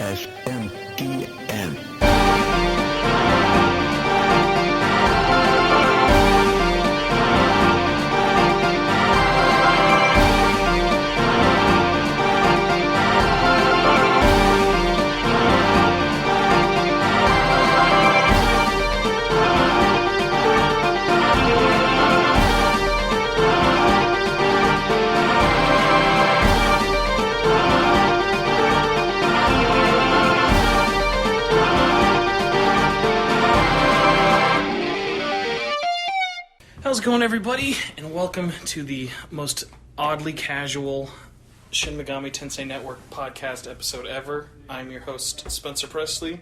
SMTN. How's it going, everybody? And welcome to the most oddly casual Shin Megami Tensei Network podcast episode ever. I'm your host, Spencer Presley,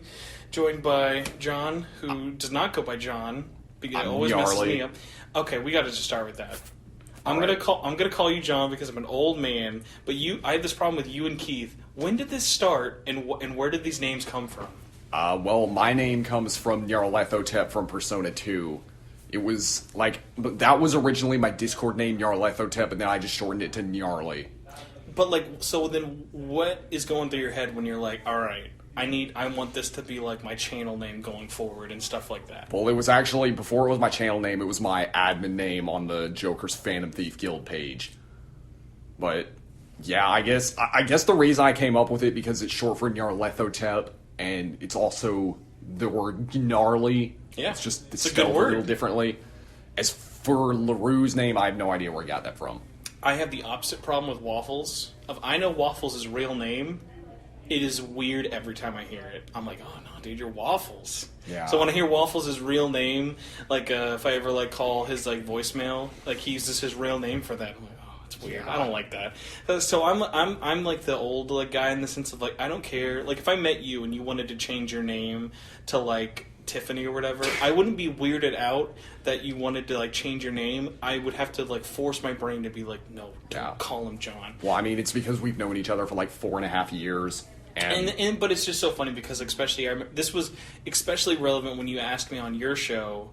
joined by John, who does not go by John, because it always messes Nyarly. me up. Okay, we got to just start with that. I'm All right. gonna call you John because I'm an old man. But I have this problem with you and Keith. When did this start, and where did these names come from? Well, my name comes from Nyarly from Persona 2. It was that was originally my Discord name, Nyarly, and then I just shortened it to Nyarly. But so then what is going through your head when you're like, all right, I want this to be like my channel name going forward and stuff like that? Well, it was actually, before it was my channel name, it was my admin name on the Joker's Phantom Thief Guild page. But, yeah, I guess the reason I came up with it because it's short for Nyarlathotep, and it's also the word gnarly. Yeah, it's just it's a spelled good word. a little differently. As for LaRue's name, I have no idea where he got that from. I have the opposite problem with Waffles. I know Waffles' real name. It is weird every time I hear it. I'm like, oh no, dude, you're Waffles. Yeah. So when I hear Waffles' real name, if I ever call his voicemail, he uses his real name for that. I'm like, oh, it's weird. Yeah. I don't like that. So I'm like the old guy in the sense of I don't care. If I met you and you wanted to change your name to Tiffany or whatever, I wouldn't be weirded out that you wanted to change your name. I would have to force my brain to be no, don't Yeah. call him John. Well, I mean, it's because we've known each other for 4.5 years. But it's just so funny because this was especially relevant when you asked me on your show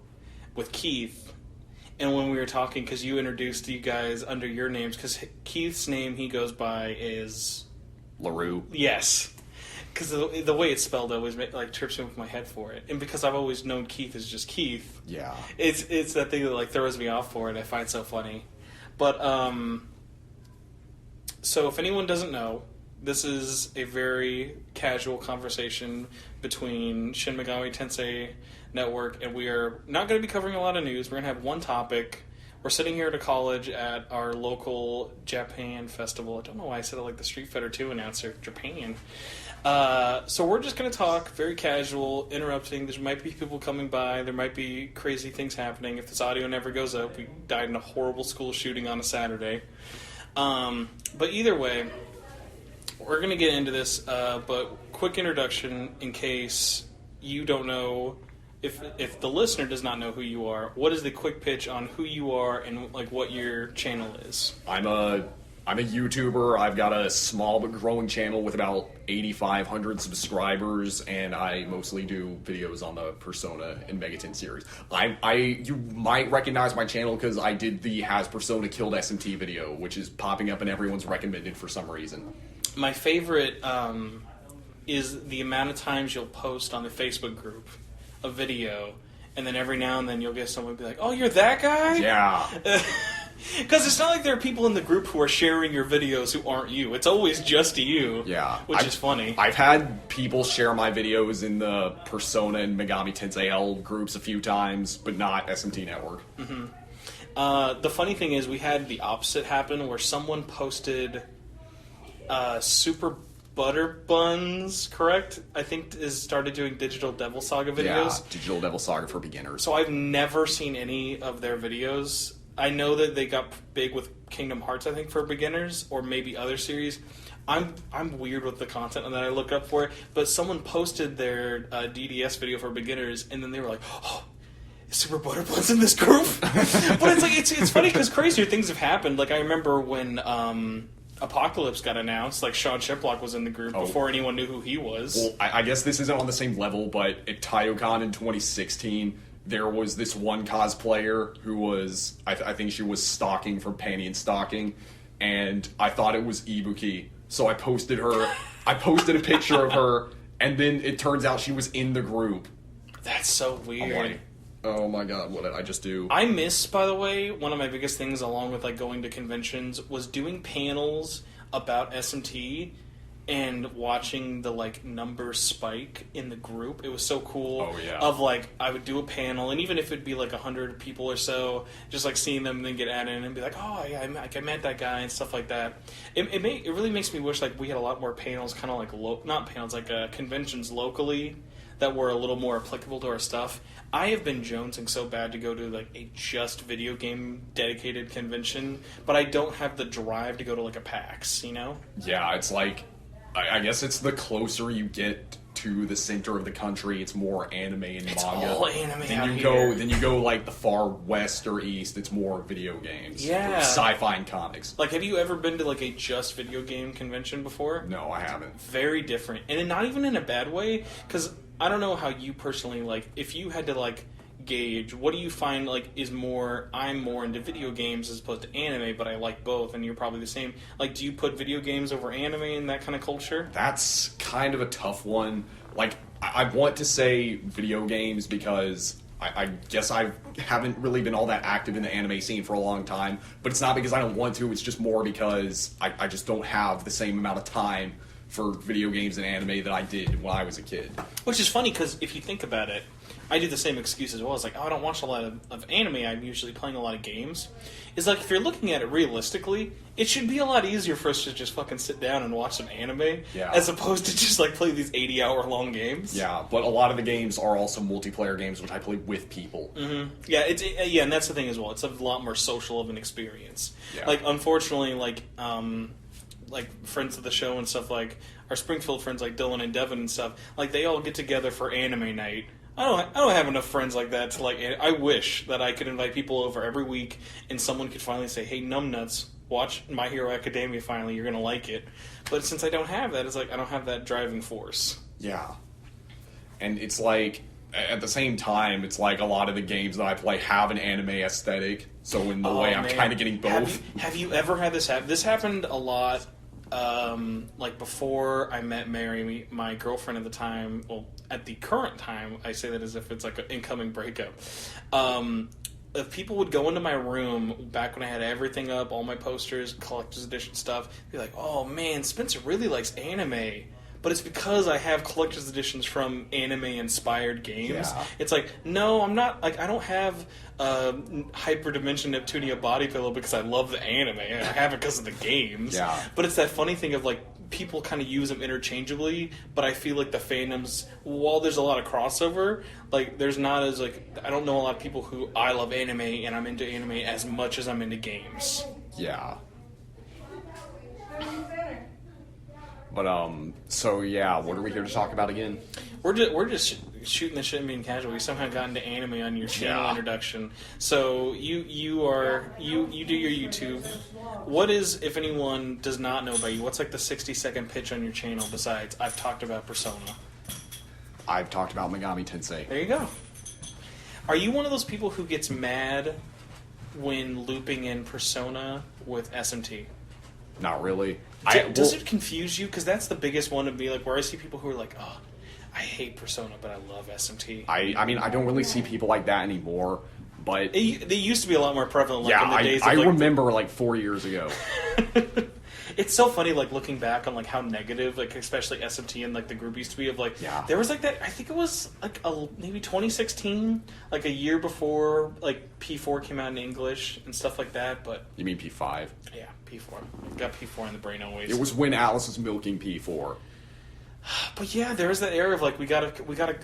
with Keith, and when we were talking because you introduced you guys under your names because Keith's name he goes by is LaRue. yes. Because the way it's spelled always trips me with my head for it, and because I've always known Keith as just Keith, Yeah. it's that thing that throws me off for it. I find so funny, but so if anyone doesn't know, this is a very casual conversation between Shin Megami Tensei Network, and we are not going to be covering a lot of news. We're going to have one topic. We're sitting here at a college at our local Japan festival. I don't know why I said it like the Street Fighter 2 announcer, Japan. So we're just going to talk, very casual, interrupting. There might be people coming by. There might be crazy things happening. If this audio never goes up, we died in a horrible school shooting on a Saturday. But either way, we're going to get into this, but quick introduction in case you don't know, if the listener does not know who you are, what is the quick pitch on who you are and what your channel is? I'm a YouTuber. I've got a small but growing channel with about 8,500 subscribers, and I mostly do videos on the Persona and Megaton series. You might recognize my channel because I did the Has Persona Killed SMT video, which is popping up and everyone's recommended for some reason. My favorite is the amount of times you'll post on the Facebook group a video, and then every now and then you'll get someone be like, "Oh, you're that guy?" Yeah. Because it's not like there are people in the group who are sharing your videos who aren't you. It's always just you. Yeah. Which is funny. I've had people share my videos in the Persona and Megami Tensei L groups a few times, but not SMT Network. Mm-hmm. The funny thing is we had the opposite happen where someone posted Super Butter Buns, correct? I think is started doing Digital Devil Saga videos. Yeah, Digital Devil Saga for beginners. So I've never seen any of their videos. I know that they got big with Kingdom Hearts, I think, for beginners, or maybe other series. I'm weird with the content and then I look up for it, but someone posted their DDS video for beginners, and then they were like, "Oh, is Super Butter Buns in this group?" But it's funny because crazier things have happened. I remember when Apocalypse got announced, Sean Shiplock was in the group before anyone knew who he was. Well, I guess this isn't on the same level, but at TaioCon in 2016, there was this one cosplayer who was, I think she was stalking from Panty and Stocking, and I thought it was Ibuki, so I posted a picture of her And then it turns out she was in the group. That's so weird. I'm like, oh my god, what did I just do? I miss, by the way, one of my biggest things along with like going to conventions was doing panels about SMT and watching the like numbers spike in the group. It was so cool. Oh, yeah. Of like I would do a panel, and even if it'd be like 100 people or so, just like seeing them then get added in and be like, oh yeah, I met that guy and stuff like that. It really makes me wish like we had a lot more panels, kind of like not panels, like conventions locally that were a little more applicable to our stuff. I have been jonesing so bad to go to like a just video game dedicated convention, but I don't have the drive to go to like a PAX, you know? Yeah, it's like, I guess it's the closer you get to the center of the country, it's more anime and manga. It's all anime then out you here. Then you go like the far west or east, it's more video games. Yeah. Or sci-fi and comics. Like, have you ever been to like a just video game convention before? No, I haven't. Very different, and not even in a bad way. Because I don't know how you personally like. If you had to like gauge, what do you find like is more? I'm more into video games as opposed to anime, but I like both, and you're probably the same. Like, do you put video games over anime in that kind of culture? That's kind of a tough one. Like, I want to say video games because I guess I haven't really been all that active in the anime scene for a long time, but it's not because I don't want to, it's just more because I just don't have the same amount of time for video games and anime that I did when I was a kid. Which is funny, because if you think about it, I do the same excuse as well. It's like, oh, I don't watch a lot of anime, I'm usually playing a lot of games. It's like, if you're looking at it realistically, it should be a lot easier for us to just fucking sit down and watch some anime, Yeah. as opposed to just like play these 80-hour-long games. Yeah, but a lot of the games are also multiplayer games, which I play with people. Mm-hmm. Yeah, yeah, and that's the thing as well. It's a lot more social of an experience. Yeah. Like, unfortunately, like friends of the show and stuff, like our Springfield friends, like Dylan and Devin and stuff, like they all get together for anime night. I don't have enough friends like that to like. I wish that I could invite people over every week, and someone could finally say, "Hey, numbnuts, watch My Hero Academia. Finally, you're gonna like it." But since I don't have that, it's like I don't have that driving force. Yeah. And it's like, at the same time, it's like a lot of the games that I play have an anime aesthetic, so in a way I'm man. kind of getting both. Have you ever had this happen? This happened a lot, like before I met Mary, my girlfriend at the time. Well, at the current time, I say that as if it's like an incoming breakup. If people would go into my room back when I had everything up, all my posters, collector's edition stuff, be like, "Oh man, Spencer really likes anime." But it's because I have collector's editions from anime-inspired games. Yeah. It's like, no, I'm not, like, I don't have Hyperdimension Neptunia Body Pillow because I love the anime. I have it because of the games. Yeah. But it's that funny thing of, like, people kind of use them interchangeably, but I feel like the fandoms, while there's a lot of crossover, like, there's not as, like, I don't know a lot of people who, I love anime and I'm into anime as much as I'm into games. Yeah. But, so yeah, what are we here to talk about again? We're just shooting the shit and being casual. We somehow got into anime on your channel introduction. So you do your YouTube. What is, if anyone does not know about you, what's like the 60-second pitch on your channel besides I've talked about Persona? I've talked about Megami Tensei. There you go. Are you one of those people who gets mad when looping in Persona with SMT? Not really. Does it confuse you? Because that's the biggest one to be like, where I see people who are like, oh, I hate Persona, but I love SMT. I mean, I don't really see people like that anymore, but... They used to be a lot more prevalent, like, yeah, in the days of, I like, remember, like, 4 years ago. It's so funny, like, looking back on, like, how negative, like, especially SMT and, like, the group used to be of, like... Yeah. There was, like, that... I think it was, like, maybe 2016, like, a year before, like, P4 came out in English and stuff like that, but... You mean P5? Yeah, P4. Got P4 in the brain always. It was when Alice was milking P4. But yeah, there was that era of like we gotta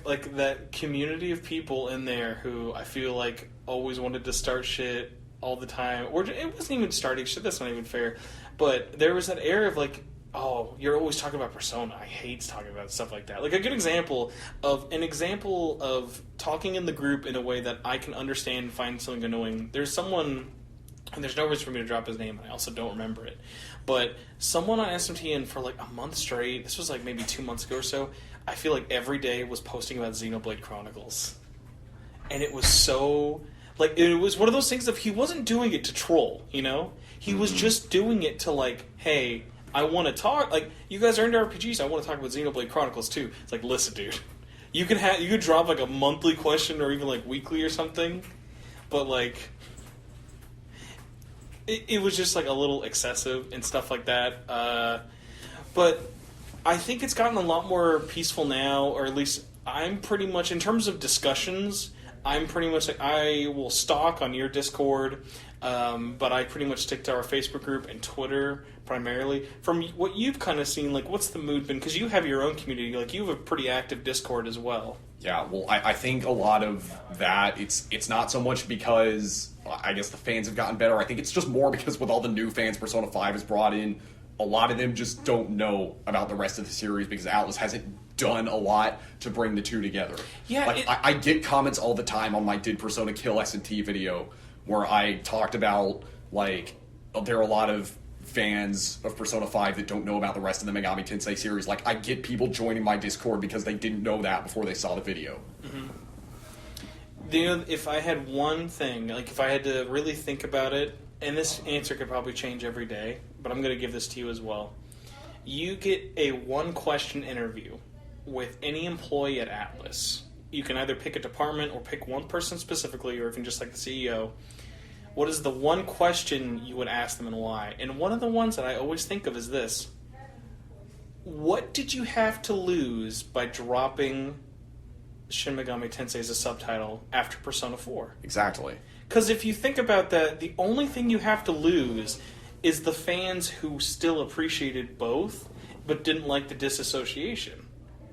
like that community of people in there who I feel like always wanted to start shit all the time, or it wasn't even starting shit. That's not even fair. But there was that era of like, oh, you're always talking about Persona. I hate talking about stuff like that. Like a good example of talking in the group in a way that I can understand and find something annoying. There's someone. And there's no reason for me to drop his name, and I also don't remember it. But someone on SMTN for like a month straight, this was like maybe 2 months ago or so, I feel like every day was posting about Xenoblade Chronicles. And it was so... Like, it was one of those things of he wasn't doing it to troll, you know? He was just doing it to like, hey, I want to talk. Like, you guys are into RPGs. I want to talk about Xenoblade Chronicles too. It's like, listen, dude, you could drop like a monthly question or even like weekly or something, but like, it was just like a little excessive and stuff like that. But I think it's gotten a lot more peaceful now, or at least I'm pretty much, in terms of discussions, I'm pretty much like, I will stalk on your Discord, but I pretty much stick to our Facebook group and Twitter primarily. From what you've kind of seen, like, what's the mood been? Because you have your own community, like, you have a pretty active Discord as well. Yeah, well, I think a lot of that, it's not so much because I guess the fans have gotten better. I think it's just more because with all the new fans Persona 5 has brought in, a lot of them just don't know about the rest of the series because Atlas hasn't done a lot to bring the two together. Yeah, like, I get comments all the time on my Did Persona Kill S&T video where I talked about, like, there are a lot of fans of Persona 5 that don't know about the rest of the Megami Tensei series. Like, I get people joining my Discord because they didn't know that before they saw the video. Mm-hmm. You know, if I had one thing, like, if I had to really think about it, and this answer could probably change every day, but I'm going to give this to you as well. You get a one-question interview with any employee at Atlas. You can either pick a department or pick one person specifically, or even just like the CEO. What is the one question you would ask them and why? And one of the ones that I always think of is this. What did you have to lose by dropping Shin Megami Tensei as a subtitle after Persona 4? Exactly. Because if you think about that, the only thing you have to lose is the fans who still appreciated both, but didn't like the disassociation.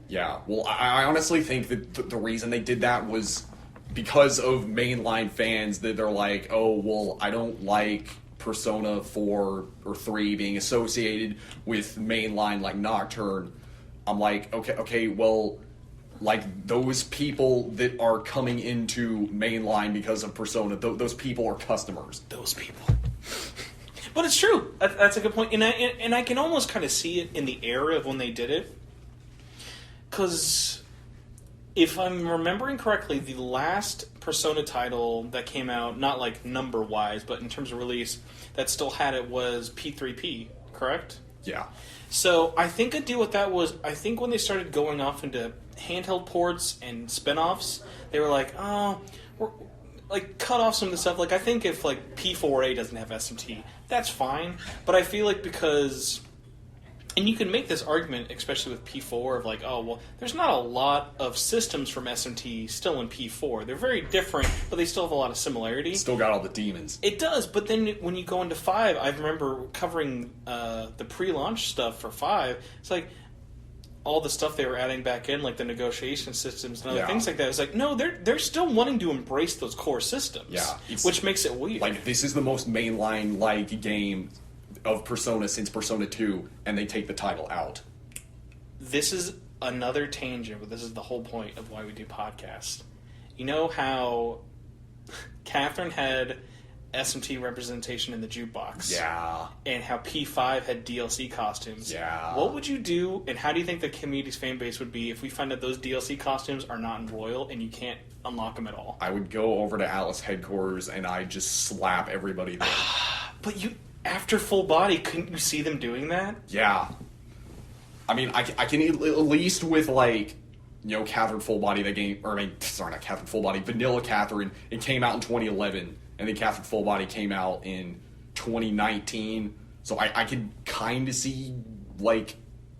Yeah, well, I honestly think that the reason they did that was because of mainline fans, that they're like, oh, well, I don't like Persona 4 or 3 being associated with mainline, like, Nocturne. I'm like, okay, well, like, those people that are coming into mainline because of Persona, those people are customers. Those people. But it's true. That's a good point. And I can almost kind of see it in the era of when they did it. Because if I'm remembering correctly, the last Persona title that came out, not like number-wise, but in terms of release, that still had it was P3P, correct? Yeah. So I think a deal with that was, I think when they started going off into handheld ports and spin-offs, they were like, oh, we're like, cut off some of the stuff. Like, I think if like P4A doesn't have SMT, that's fine. But I feel like because, and you can make this argument, especially with P4, of like, oh, well, there's not a lot of systems from SMT still in P4. They're very different, but they still have a lot of similarity. Still got all the demons. It does, but then when you go into 5, I remember covering the pre-launch stuff for 5. It's like, all the stuff they were adding back in, like the negotiation systems and other things like that. It's like, no, they're still wanting to embrace those core systems. Yeah, which makes it weird. Like, this is the most mainline-like game of Persona since Persona 2, and they take the title out. This is another tangent, but this is the whole point of why we do podcasts. You know how Catherine had SMT representation in the jukebox. Yeah. And how P5 had DLC costumes. Yeah. What would you do, and how do you think the community's fan base would be if we find out those DLC costumes are not in Royal and you can't unlock them at all? I would go over to Atlas headquarters and I'd just slap everybody there. But you, after Full Body, couldn't you see them doing that? Yeah. I mean, I can at least with, like, you know, Catherine Full Body, the game, or I mean, sorry, not Catherine Full Body, Vanilla Catherine, it came out in 2011. And then Catherine Full Body came out in 2019. So I could kind of see, like,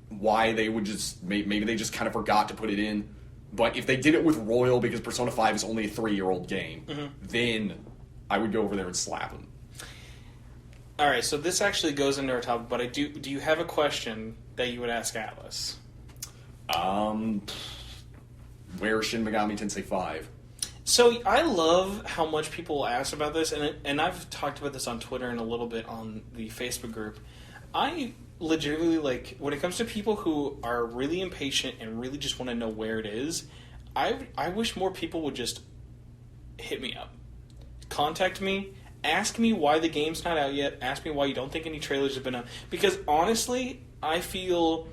why they would just... Maybe they just kind of forgot to put it in. But if they did it with Royal, because Persona 5 is only a 3-year-old game, then I would go over there and slap them. Alright, so this actually goes into our topic, but do you have a question that you would ask Atlas? Where's Shin Megami Tensei 5? So I love how much people ask about this, and I've talked about this on Twitter and a little bit on the Facebook group. I legitimately, like, when it comes to people who are really impatient and really just want to know where it is, I wish more people would just hit me up. Contact me. Ask me why the game's not out yet. Ask me why you don't think any trailers have been out. Because honestly, I feel,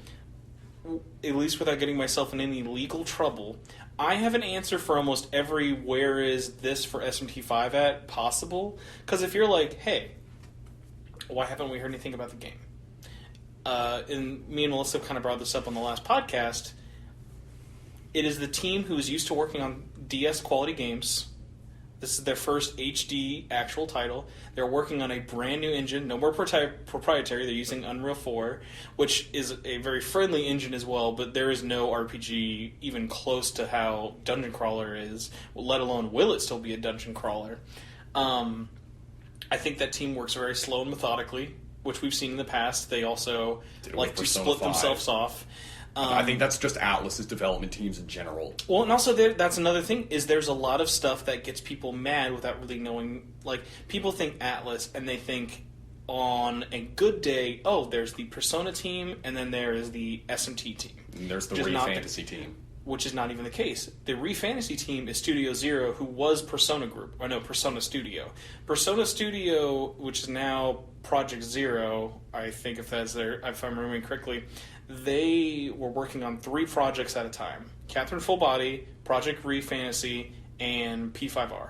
at least without getting myself in any legal trouble, I have an answer for almost every where is this for SMT5 at possible. Because if you're like, hey, why haven't we heard anything about the game? and me and Melissa kind of brought this up on the last podcast, it is the team who is used to working on DS quality games. This is their first HD actual title. They're working on a brand new engine, no more proprietary. They're using Unreal 4, which is a very friendly engine as well, but there is no RPG even close to how Dungeon Crawler is, let alone will it still be a Dungeon Crawler. I think that team works very slow and methodically, which we've seen in the past. They also like to split themselves off. I think that's just Atlus's development teams in general. Well, and also that's another thing, is there's a lot of stuff that gets people mad without really knowing. Like, people think Atlus, and they think on a good day, oh, there's the Persona team, and then there is the SMT team. And there's the Re-Fantasy team. Which is not even the case. The Re-Fantasy team is Studio Zero, who was Persona Group. Or no, Persona Studio. Persona Studio, which is now Project Zero, I think if I'm remembering correctly, they were working on 3 projects at a time. Catherine Full Body, Project Re-Fantasy, and P5R.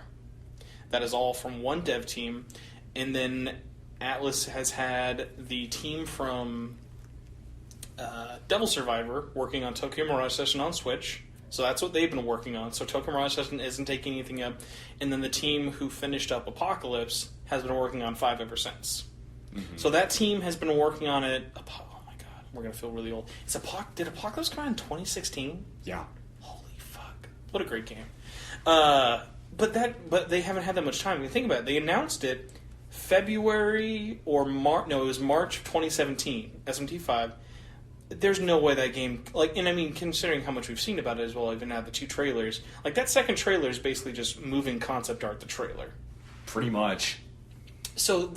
That is all from one dev team. And then Atlus has had the team from Devil Survivor working on Tokyo Mirage Session on Switch. So that's what they've been working on. So Tokyo Mirage Session isn't taking anything up. And then the team who finished up Apocalypse has been working on 5 ever since. Mm-hmm. So that team has been working on it. Oh my god, we're going to feel really old. Did Apocalypse come out in 2016? Yeah. Holy fuck. What a great game. But they haven't had that much time. If you think about it, they announced it February or March. No, it was March of 2017, SMT5. There's no way that game, and I mean, considering how much we've seen about it as well, even now the 2 trailers, that second trailer is basically just moving concept art the trailer. Pretty much. So,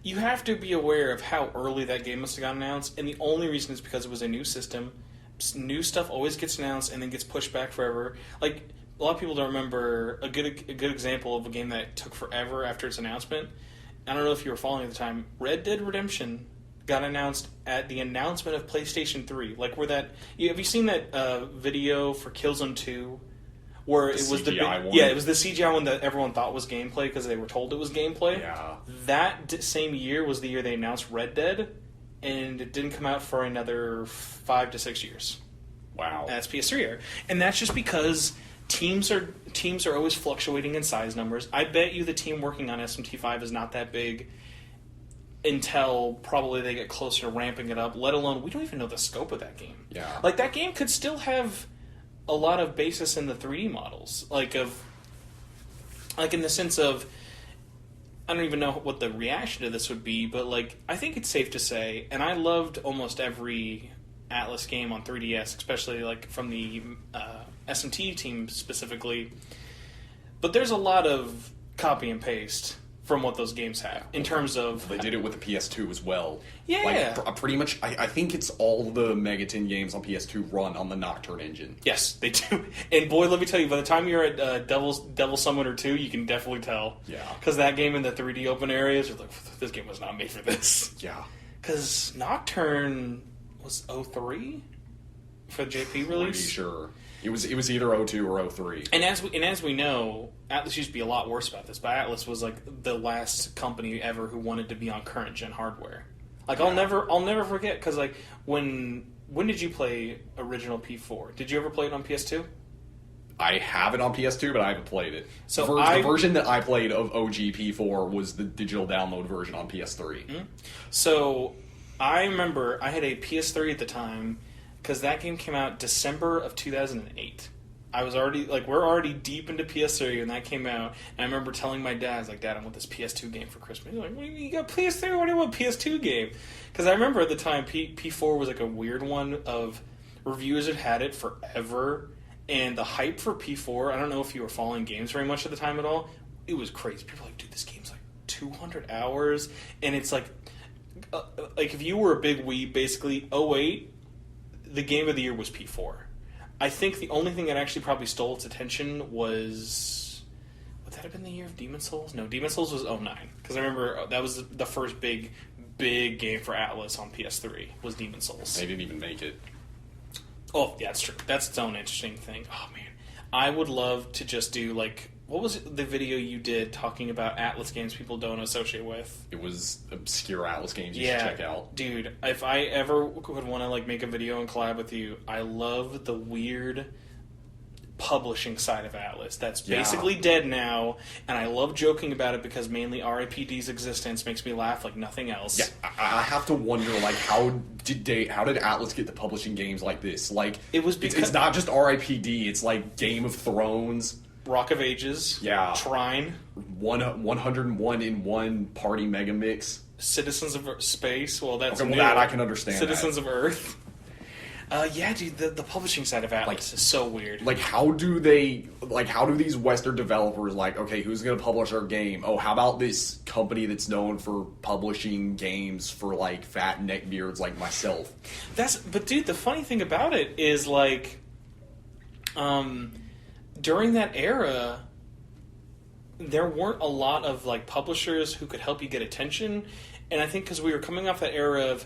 you have to be aware of how early that game must have got announced, and the only reason is because it was a new system. New stuff always gets announced and then gets pushed back forever. A lot of people don't remember a good example of a game that took forever after its announcement. I don't know if you were following at the time. Red Dead Redemption got announced at the announcement of PlayStation 3. Have you seen that video for Killzone 2? Where it was CGI one? Yeah, it was the CGI one that everyone thought was gameplay because they were told it was gameplay. Yeah. That same year was the year they announced Red Dead, and it didn't come out for another 5 to 6 years. Wow. And that's PS3 era. And that's just because teams are always fluctuating in size numbers. I bet you the team working on SMT5 is not that big until probably they get closer to ramping it up, let alone we don't even know the scope of that game. Yeah. That game could still have a lot of basis in the 3D models. In the sense of, I don't even know what the reaction to this would be, but I think it's safe to say, and I loved almost every Atlus game on 3DS, especially from the SMT team specifically, but there's a lot of copy and paste from what those games have, in terms of... They did it with the PS2 as well. Yeah. Pretty much, I think it's all the Megaton games on PS2 run on the Nocturne engine. Yes, they do. And boy, let me tell you, by the time you're at Devil Summoner 2, you can definitely tell. Yeah. Because that game in the 3D open areas, you're like, this game was not made for this. Yeah. Because Nocturne was 03 for the JP release? Pretty sure. It was either 02 or 03. And as we know, Atlus used to be a lot worse about this, but Atlus was the last company ever who wanted to be on current gen hardware. I'll never forget, because when did you play original P4? Did you ever play it on PS2? I have it on PS2, but I haven't played it. So the version that I played of OG P4 was the digital download version on PS3. Mm-hmm. So I remember I had a PS3 at the time, because that game came out December of 2008. I was already, we're already deep into PS3 when that came out, and I remember telling my dad, I was like, Dad, I want this PS2 game for Christmas. He's like, what do you mean, you got PS3? What do you want, PS2 game? Because I remember at the time, P4 was a weird one of reviewers had it forever, and the hype for P4, I don't know if you were following games very much at the time at all, it was crazy. People were like, dude, this game's 200 hours, and it's if you were a big weeb, basically, 08, the game of the year was P4. I think the only thing that actually probably stole its attention was... Would that have been the year of Demon's Souls? No, Demon's Souls was 09. Because I remember that was the first big game for Atlus on PS3, was Demon's Souls. They didn't even make it. Oh, yeah, that's true. That's its own interesting thing. Oh, man. I would love to just do, what was the video you did talking about Atlas games people don't associate with? It was obscure Atlas games you should check out. Dude, if I ever would want to like make a video and collab with you, I love the weird publishing side of Atlas. That's basically dead now, and I love joking about it because mainly RIPD's existence makes me laugh like nothing else. Yeah, I have to wonder, like, how did Atlas get to publishing games like this? Like, it was because it's not just RIPD, it's like Game of Thrones, Rock of Ages, Trine, 101 in 1 Party Mega Mix, Citizens of Space. Well, that's okay, that I can understand. Citizens of Earth. Yeah, dude, the publishing side of Atlas is so weird. Like, how do these Western developers, like, okay, who's going to publish our game? Oh, how about this company that's known for publishing games for, like, fat neckbeards like myself? But, dude, the funny thing about it is, like, during that era, there weren't a lot of, like, publishers who could help you get attention, and I think because we were coming off that era of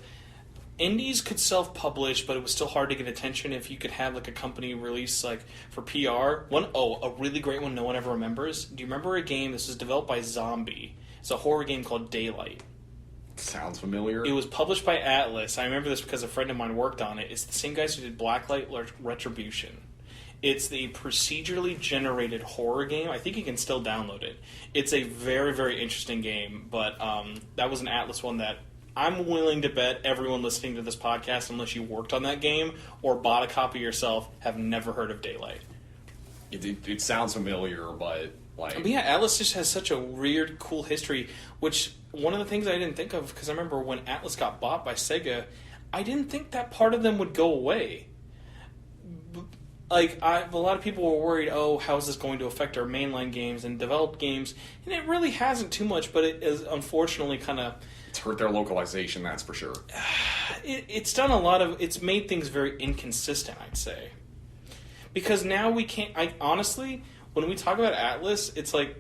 indies could self-publish, but it was still hard to get attention if you could have like a company release like for PR. A really great one no one ever remembers. Do you remember a game? This was developed by Zombie. It's a horror game called Daylight. Sounds familiar. It was published by Atlas. I remember this because a friend of mine worked on it. It's the same guys who did Blacklight Retribution. It's the procedurally generated horror game. I think you can still download it. It's a very, very interesting game, but that was an Atlas one that I'm willing to bet everyone listening to this podcast, unless you worked on that game or bought a copy yourself, have never heard of Daylight. It sounds familiar, but like... But yeah, Atlas just has such a weird, cool history, which one of the things I didn't think of, because I remember when Atlas got bought by Sega, I didn't think that part of them would go away. Like, a lot of people were worried, how is this going to affect our mainline games and developed games? And it really hasn't too much, but it is unfortunately kind of... It's hurt their localization, that's for sure. It's done a lot of... It's made things very inconsistent, I'd say. Because now we can't... honestly, when we talk about Atlas, it's like...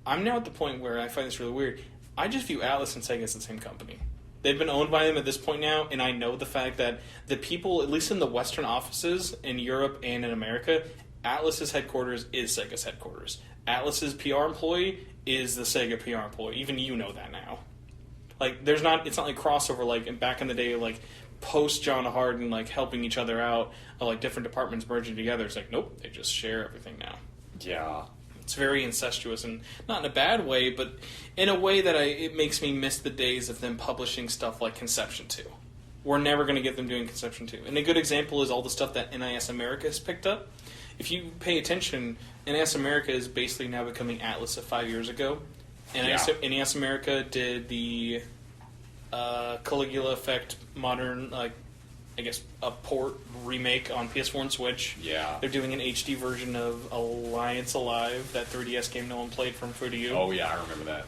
I'm now at the point where I find this really weird. I just view Atlas and Sega as the same company. They've been owned by them at this point now, and I know the fact that the people, at least in the Western offices, in Europe and in America, Atlas's headquarters is Sega's headquarters. Atlas's PR employee is the Sega PR employee. Even you know that now. Like, it's not like crossover, like, back in the day, like, post John Harden, like, helping each other out, like, different departments merging together. It's like, nope, they just share everything now. Yeah. It's very incestuous, and not in a bad way, but in a way that it makes me miss the days of them publishing stuff like Conception 2. We're never going to get them doing Conception 2. And a good example is all the stuff that NIS America has picked up. If you pay attention, NIS America is basically now becoming Atlas of 5 years ago. NIS America did the Caligula Effect modern, a port remake on PS4 and Switch. Yeah. They're doing an HD version of Alliance Alive, that 3DS game no one played from Furyu. Oh yeah, I remember that.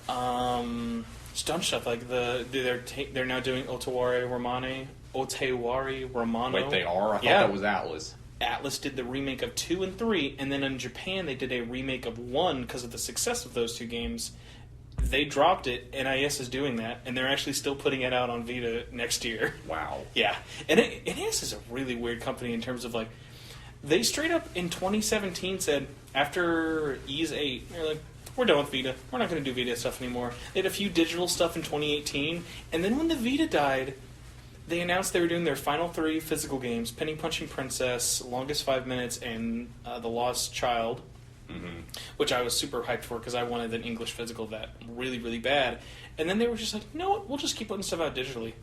Just done stuff like they're now doing Otawari Romano. Wait, they are? I thought that was Atlas. Atlas did the remake of 2 and 3, and then in Japan they did a remake of 1 because of the success of those two games. They dropped it. NIS is doing that, and they're actually still putting it out on Vita next year. Wow. Yeah. And NIS is a really weird company in terms of, like, they straight up in 2017 said, after Ys 8, they're like, we're done with Vita. We're not going to do Vita stuff anymore. They had a few digital stuff in 2018, and then when the Vita died, they announced they were doing their final 3 physical games, Penny Punching Princess, Longest 5 Minutes, and The Lost Child. Mm-hmm. Which I was super hyped for because I wanted an English physical that really, really bad. And then they were just like, you know what, we'll just keep putting stuff out digitally.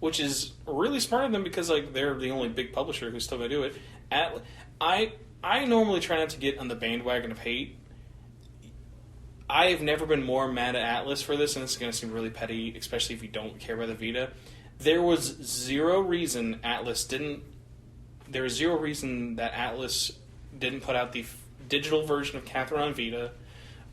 Which is really smart of them because like they're the only big publisher who's still going to do it. I normally try not to get on the bandwagon of hate. I've never been more mad at Atlas for this, and this is going to seem really petty, especially if you don't care about the Vita. There was zero reason that Atlas didn't put out the digital version of Catherine on Vita,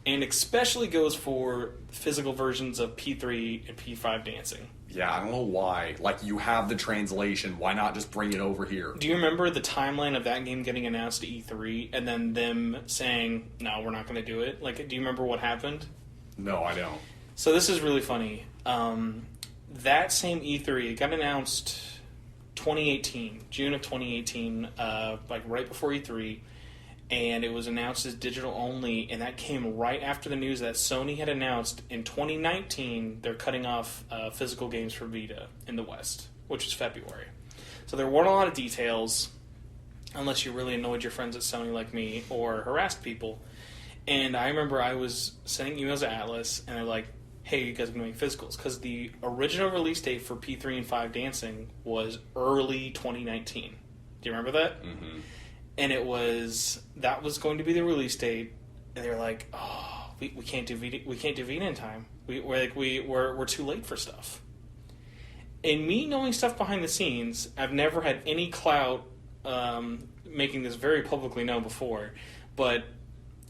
and especially goes for physical versions of P3 and P5 Dancing. Yeah, I don't know why. Like, you have the translation. Why not just bring it over here? Do you remember the timeline of that game getting announced at E3, and then them saying, no, we're not going to do it? Like, do you remember what happened? No, I don't. So this is really funny. That same E3, it got announced 2018, June of 2018, like right before E3, and it was announced as digital only, and that came right after the news that Sony had announced in 2019 they're cutting off physical games for Vita in the West, which is February. So there weren't a lot of details, unless you really annoyed your friends at Sony like me or harassed people. And I remember I was sending emails to Atlas, and they're like, hey, you guys are going to make physicals. Because the original release date for P3 and 5 Dancing was early 2019. Do you remember that? Mm-hmm. And that was going to be the release date, and they were like, oh, we can't do Vita in time. We're too late for stuff. And me knowing stuff behind the scenes, I've never had any clout making this very publicly known before, but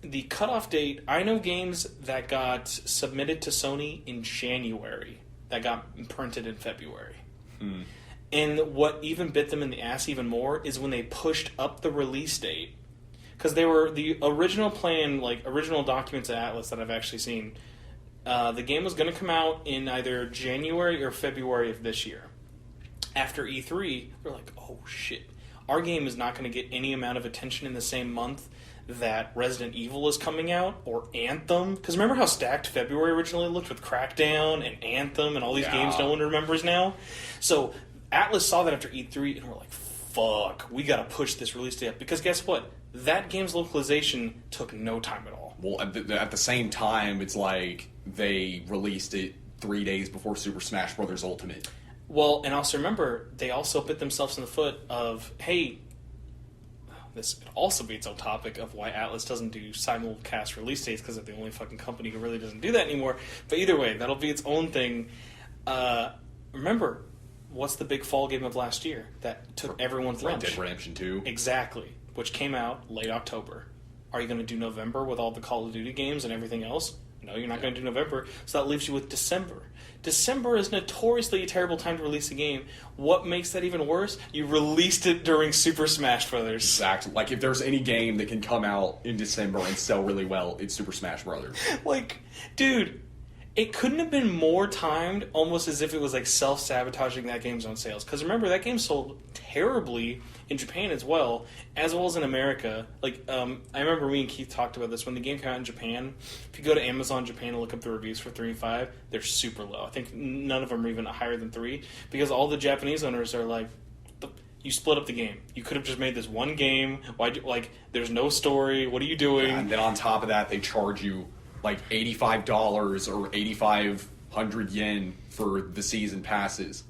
the cutoff date, I know games that got submitted to Sony in January that got printed in February. And what even bit them in the ass even more is when they pushed up the release date. Because they were the original plan, like original documents at Atlas that I've actually seen, the game was going to come out in either January or February of this year. After E3, they're like, oh shit, our game is not going to get any amount of attention in the same month that Resident Evil is coming out, or Anthem. Because remember how stacked February originally looked with Crackdown and Anthem and all these games no one remembers now? So Atlas saw that after E3 and we're like, fuck, we got to push this release date up. Because guess what? That game's localization took no time at all. Well, at the same time, it's like they released it 3 days before Super Smash Bros. Ultimate. Well, and also remember, they also bit themselves in the foot of, hey, this could also be its own topic of why Atlas doesn't do simulcast release dates, because they're the only fucking company who really doesn't do that anymore. But either way, that'll be its own thing. Remember, what's the big fall game of last year that took everyone's lunch? Red Dead Redemption 2. Exactly, which came out late October. Are you going to do November with all the Call of Duty games and everything else? No, you're not going to do November, so that leaves you with December. December is notoriously a terrible time to release a game. What makes that even worse? You released it during Super Smash Brothers. Exactly. Like, if there's any game that can come out in December and sell really well, it's Super Smash Brothers. Like, dude, it couldn't have been more timed, almost as if it was like self-sabotaging that game's own sales. Because remember, that game sold terribly in Japan as well as in America. Like, I remember me and Keith talked about this when the game came out in Japan. If you go to Amazon Japan and look up the reviews for 3 and 5, they're super low. I think none of them are even higher than 3, because all the Japanese owners are like, you split up the game. You could have just made this one game. There's no story. What are you doing? And then on top of that, they charge you like $85 or 8,500 yen for the season passes.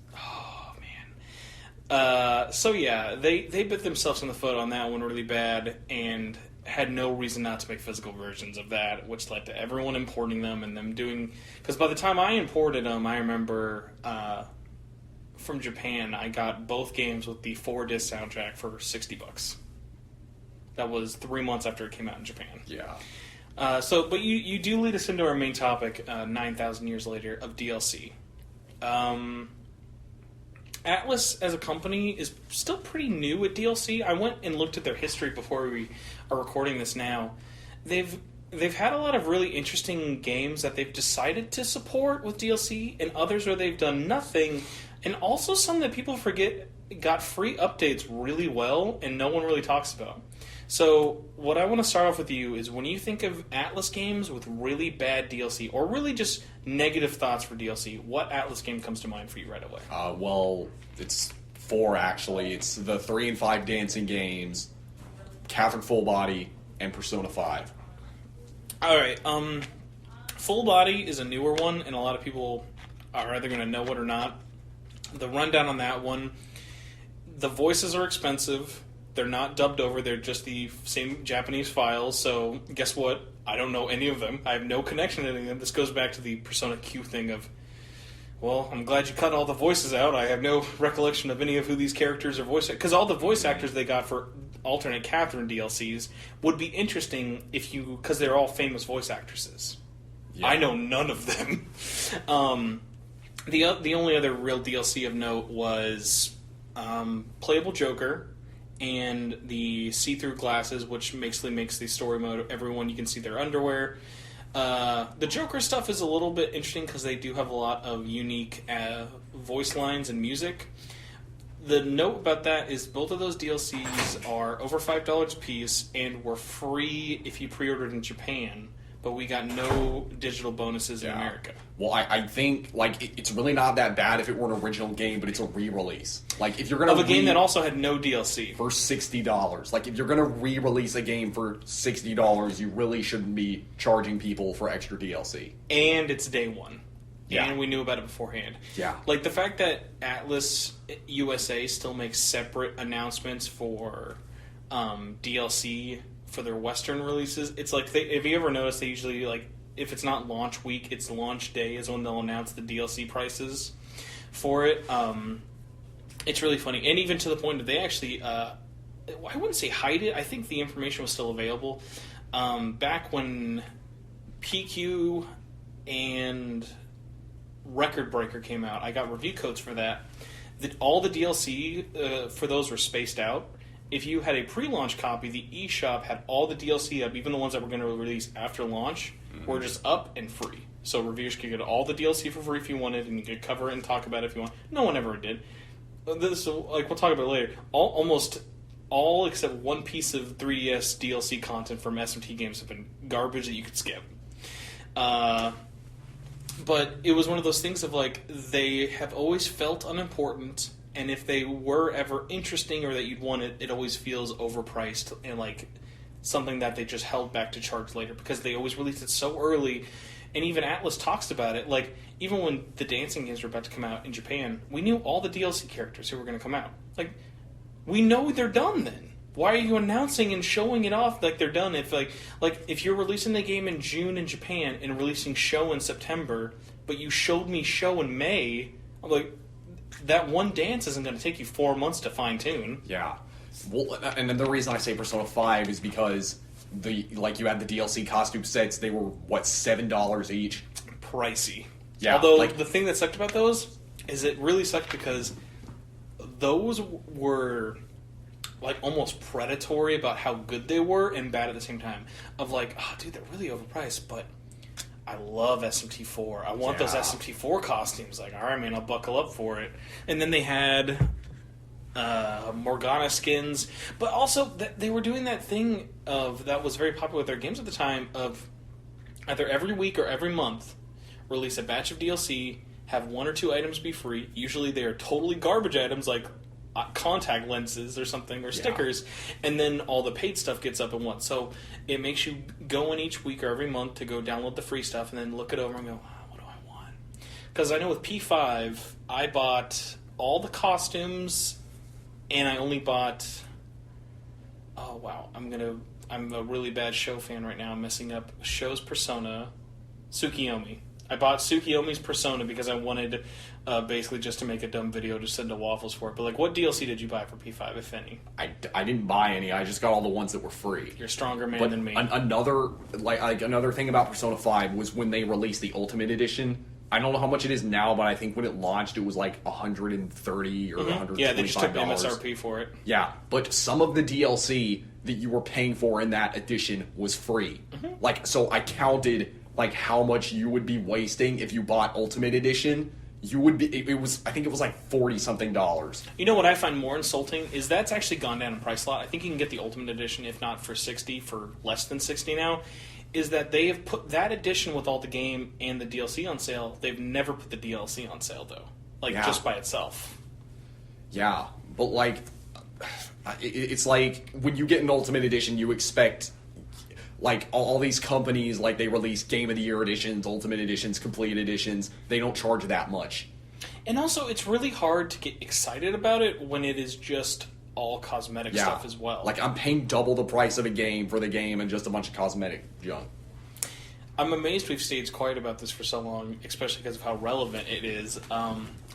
So yeah, they bit themselves in the foot on that one really bad, and had no reason not to make physical versions of that, which led to everyone importing them and them doing... Because by the time I imported them, I remember from Japan, I got both games with the 4-disc soundtrack for $60. That was 3 months after it came out in Japan. Yeah. But you do lead us into our main topic, 9,000 years later, of DLC. Atlas, as a company, is still pretty new at DLC. I went and looked at their history before we are recording this now. They've had a lot of really interesting games that they've decided to support with DLC, and others where they've done nothing, and also some that people forget got free updates really well, and no one really talks about. So, what I want to start off with you is, when you think of Atlas games with really bad DLC, or really just negative thoughts for DLC, what Atlas game comes to mind for you right away? Well, it's 4 actually. It's the 3 and 5 dancing games, Catherine Full Body, and Persona 5. Alright, Full Body is a newer one, and a lot of people are either going to know it or not. The rundown on that one, the voices are expensive. They're not dubbed over. They're just the same Japanese files. So guess what? I don't know any of them. I have no connection to any of them. This goes back to the Persona Q thing of, well, I'm glad you cut all the voices out. I have no recollection of any of who these characters are voiced. Because all the voice actors they got for alternate Catherine DLCs would be interesting because they're all famous voice actresses. Yeah. I know none of them. The only other real DLC of note was Playable Joker, and the see-through glasses, which basically makes the story mode everyone you can see their underwear. The Joker stuff is a little bit interesting because they do have a lot of unique voice lines and music. the note about that is both of those DLCs are over $5 a piece and were free if you pre-ordered in Japan, but we got no digital bonuses in America. Well, I think like it's really not that bad if it were an original game, but it's a re-release. Like if you're gonna of a game that also had no DLC for $60, like if you're gonna re-release a game for $60, you really shouldn't be charging people for extra DLC. And it's day one. Yeah. And we knew about it beforehand. Yeah. Like the fact that Atlas USA still makes separate announcements for DLC for their Western releases. It's like, if you ever noticed, they usually, like, if it's not launch week, it's launch day is when they'll announce the DLC prices for it. It's really funny. And even to the point that they actually, I wouldn't say hide it. I think the information was still available. Back when PQ and Record Breaker came out, I got review codes for that. All the DLC for those were spaced out. If you had a pre-launch copy, the eShop had all the DLC up, even the ones that were going to release after launch, were just up and free. So reviewers could get all the DLC for free if you wanted, and you could cover it and talk about it if you want. No one ever did. This, like we'll talk about it later. Almost all except one piece of 3DS DLC content from SMT games have been garbage that you could skip. But it was one of those things of, like, they have always felt unimportant, and if they were ever interesting or that you'd want it, it always feels overpriced and, like, something that they just held back to charge later because they always released it so early. And even Atlas talks about it. Like, even when the dancing games were about to come out in Japan, we knew all the DLC characters who were going to come out. Like, we know they're done then. Why are you announcing and showing it off like they're done? If if you're releasing the game in June in Japan and releasing Show in September, but you showed me Show in May, I'm like, that one dance isn't going to take you 4 months to fine tune. Yeah, well, and then the reason I say Persona 5 is because you had the DLC costume sets. They were $7 each. Pricey. Yeah. Although the thing that sucked about those is it really sucked because those were, like, almost predatory about how good they were and bad at the same time. Of like, oh, dude, they're really overpriced, but I love SMT4. I want those SMT4 costumes. Like, all right, man, I'll buckle up for it. And then they had Morgana skins, but also they were doing that thing that was very popular with their games at the time of either every week or every month release a batch of DLC, have 1 or 2 items be free. Usually they are totally garbage items like contact lenses or something, or stickers, and then all the paid stuff gets up in one. So it makes you go in each week or every month to go download the free stuff and then look it over and go, what do I want? Because I know with P5, I bought all the costumes, and I only bought... Oh, wow. I'm a really bad Show fan right now. I'm messing up Show's Persona, Tsukiyomi. I bought Tsukiyomi's Persona because I wanted basically just to make a dumb video to send to Waffles for it. But, like, what DLC did you buy for P5, if any? I didn't buy any. I just got all the ones that were free. You're a stronger man than me. Another thing about Persona 5 was when they released the Ultimate Edition. I don't know how much it is now, but I think when it launched, it was like $130 or $125. Yeah, they just took MSRP for it. Yeah, but some of the DLC that you were paying for in that edition was free. Like, so I counted like how much you would be wasting if you bought Ultimate Edition. You would be. I think it was like $40-something. You know what I find more insulting is that's actually gone down in price a lot. I think you can get the Ultimate Edition, if not for $60, for less than $60 now. Is that they have put that edition with all the game and the DLC on sale. They've never put the DLC on sale though, just by itself. Yeah, but like, it's like when you get an Ultimate Edition, you expect. Like, all these companies, like, they release Game of the Year editions, Ultimate Editions, Complete Editions. They don't charge that much. And also, it's really hard to get excited about it when it is just all cosmetic stuff as well. Like, I'm paying double the price of a game for the game and just a bunch of cosmetic junk. I'm amazed we've stayed quiet about this for so long, especially because of how relevant it is.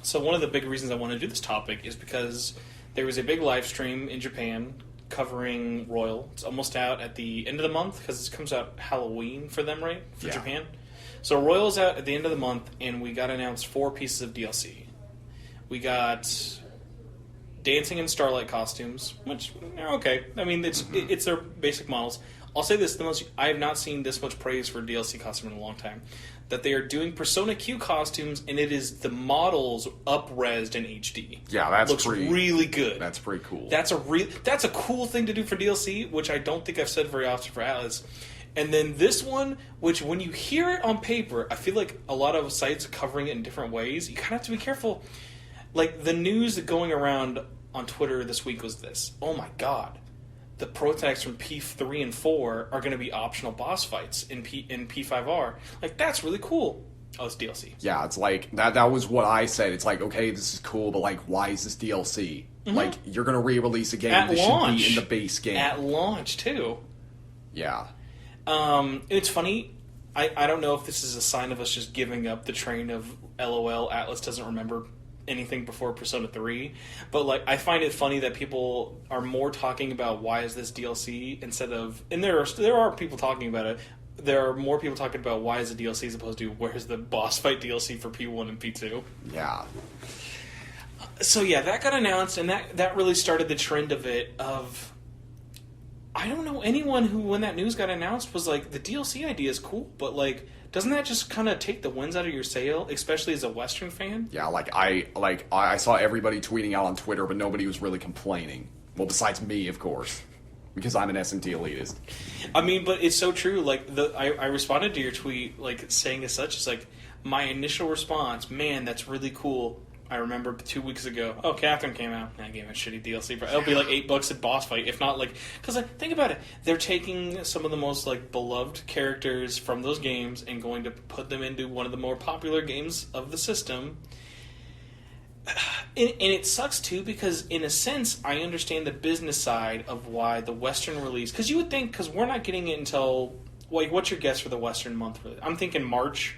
So one of the big reasons I want to do this topic is because there was a big live stream in Japan covering Royal. It's almost out at the end of the month because it comes out Halloween for them, right? For Japan. So Royal's out at the end of the month, and we got announced 4 pieces of DLC. We got Dancing and Starlight costumes, which are okay. I mean, it's their basic models. I'll say this: I have not seen this much praise for DLC costume in a long time. That they are doing Persona Q costumes, and it is the models up-resed in HD. Yeah, that's looks really good. That's pretty cool. That's a cool thing to do for DLC, which I don't think I've said very often for Atlas. And then this one, which when you hear it on paper, I feel like a lot of sites are covering it in different ways. You kind of have to be careful. Like, the news going around on Twitter this week was this. Oh my god. The protags from P3 and 4 are going to be optional boss fights in P5R. Like, that's really cool. Oh, it's DLC. Yeah, it's like, that was what I said. It's like, okay, this is cool, but like, why is this DLC? Mm-hmm. Like, you're going to re-release a game that should be in the base game. At launch, too. Yeah. It's funny. I don't know if this is a sign of us just giving up the train of LOL, Atlas doesn't remember anything before Persona 3, but like I find it funny that people are more talking about why is this DLC instead of, and there are people talking about it, there are more people talking about why is it DLC as opposed to where's the boss fight DLC for P1 and P2. Yeah. So yeah, that got announced, and that really started the trend of it, of I don't know anyone who, when that news got announced, was like, the DLC idea is cool, but like, doesn't that just kind of take the winds out of your sail, especially as a Western fan? Yeah, I saw everybody tweeting out on Twitter, but nobody was really complaining. Well, besides me, of course, because I'm an SMT elitist. I mean, but it's so true. Like, I responded to your tweet, like, saying as such, it's like, my initial response, man, that's really cool. I remember 2 weeks ago, oh, Catherine came out. That game had shitty DLC, but it'll be like $8 at boss fight, if not like, because like, think about it, they're taking some of the most like beloved characters from those games and going to put them into one of the more popular games of the system. And it sucks too, because in a sense, I understand the business side of why the Western release, because you would think, because we're not getting it until, like, what's your guess for the Western month release? I'm thinking March.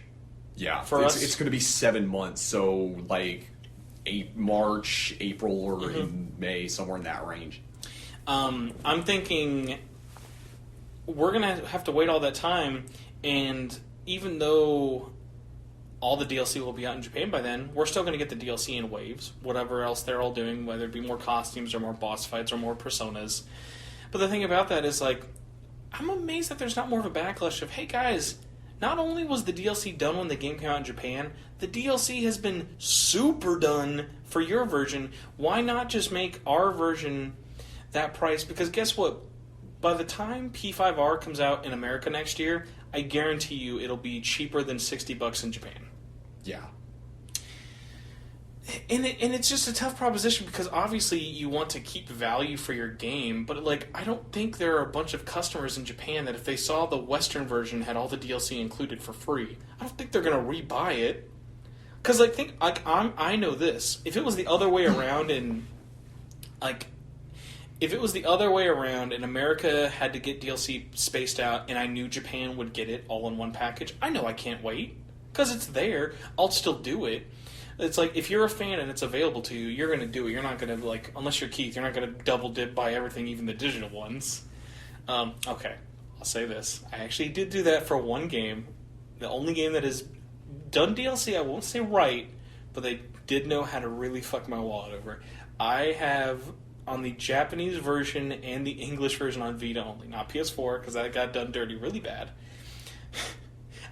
Yeah, for us, it's going to be 7 months, so like. March, April, or in May, somewhere in that range. I'm thinking we're going to have to wait all that time, and even though all the DLC will be out in Japan by then, we're still going to get the DLC in waves, whatever else they're all doing, whether it be more costumes or more boss fights or more personas. But the thing about that is, like, I'm amazed that there's not more of a backlash of, hey guys, not only was the DLC done when the game came out in Japan, the DLC has been super done for your version. Why not just make our version that price? Because guess what? By the time P5R comes out in America next year, I guarantee you it'll be cheaper than $60 in Japan. Yeah. And it's just a tough proposition, because obviously you want to keep value for your game, but like, I don't think there are a bunch of customers in Japan that if they saw the Western version had all the DLC included for free, I don't think they're going to rebuy it. Because like, I know this. If it was the other way around, and like, if it was the other way around and America had to get DLC spaced out and I knew Japan would get it all in one package, I know I can't wait. Because it's there, I'll still do it. It's like, if you're a fan and it's available to you, you're going to do it. You're not going to, like, unless you're Keith, you're not going to double dip buy everything, even the digital ones. Okay, I'll say this. I actually did do that for one game. The only game that has done DLC, I won't say right, but they did know how to really fuck my wallet over. I have, on the Japanese version and the English version on Vita only, not PS4, because that got done dirty really bad.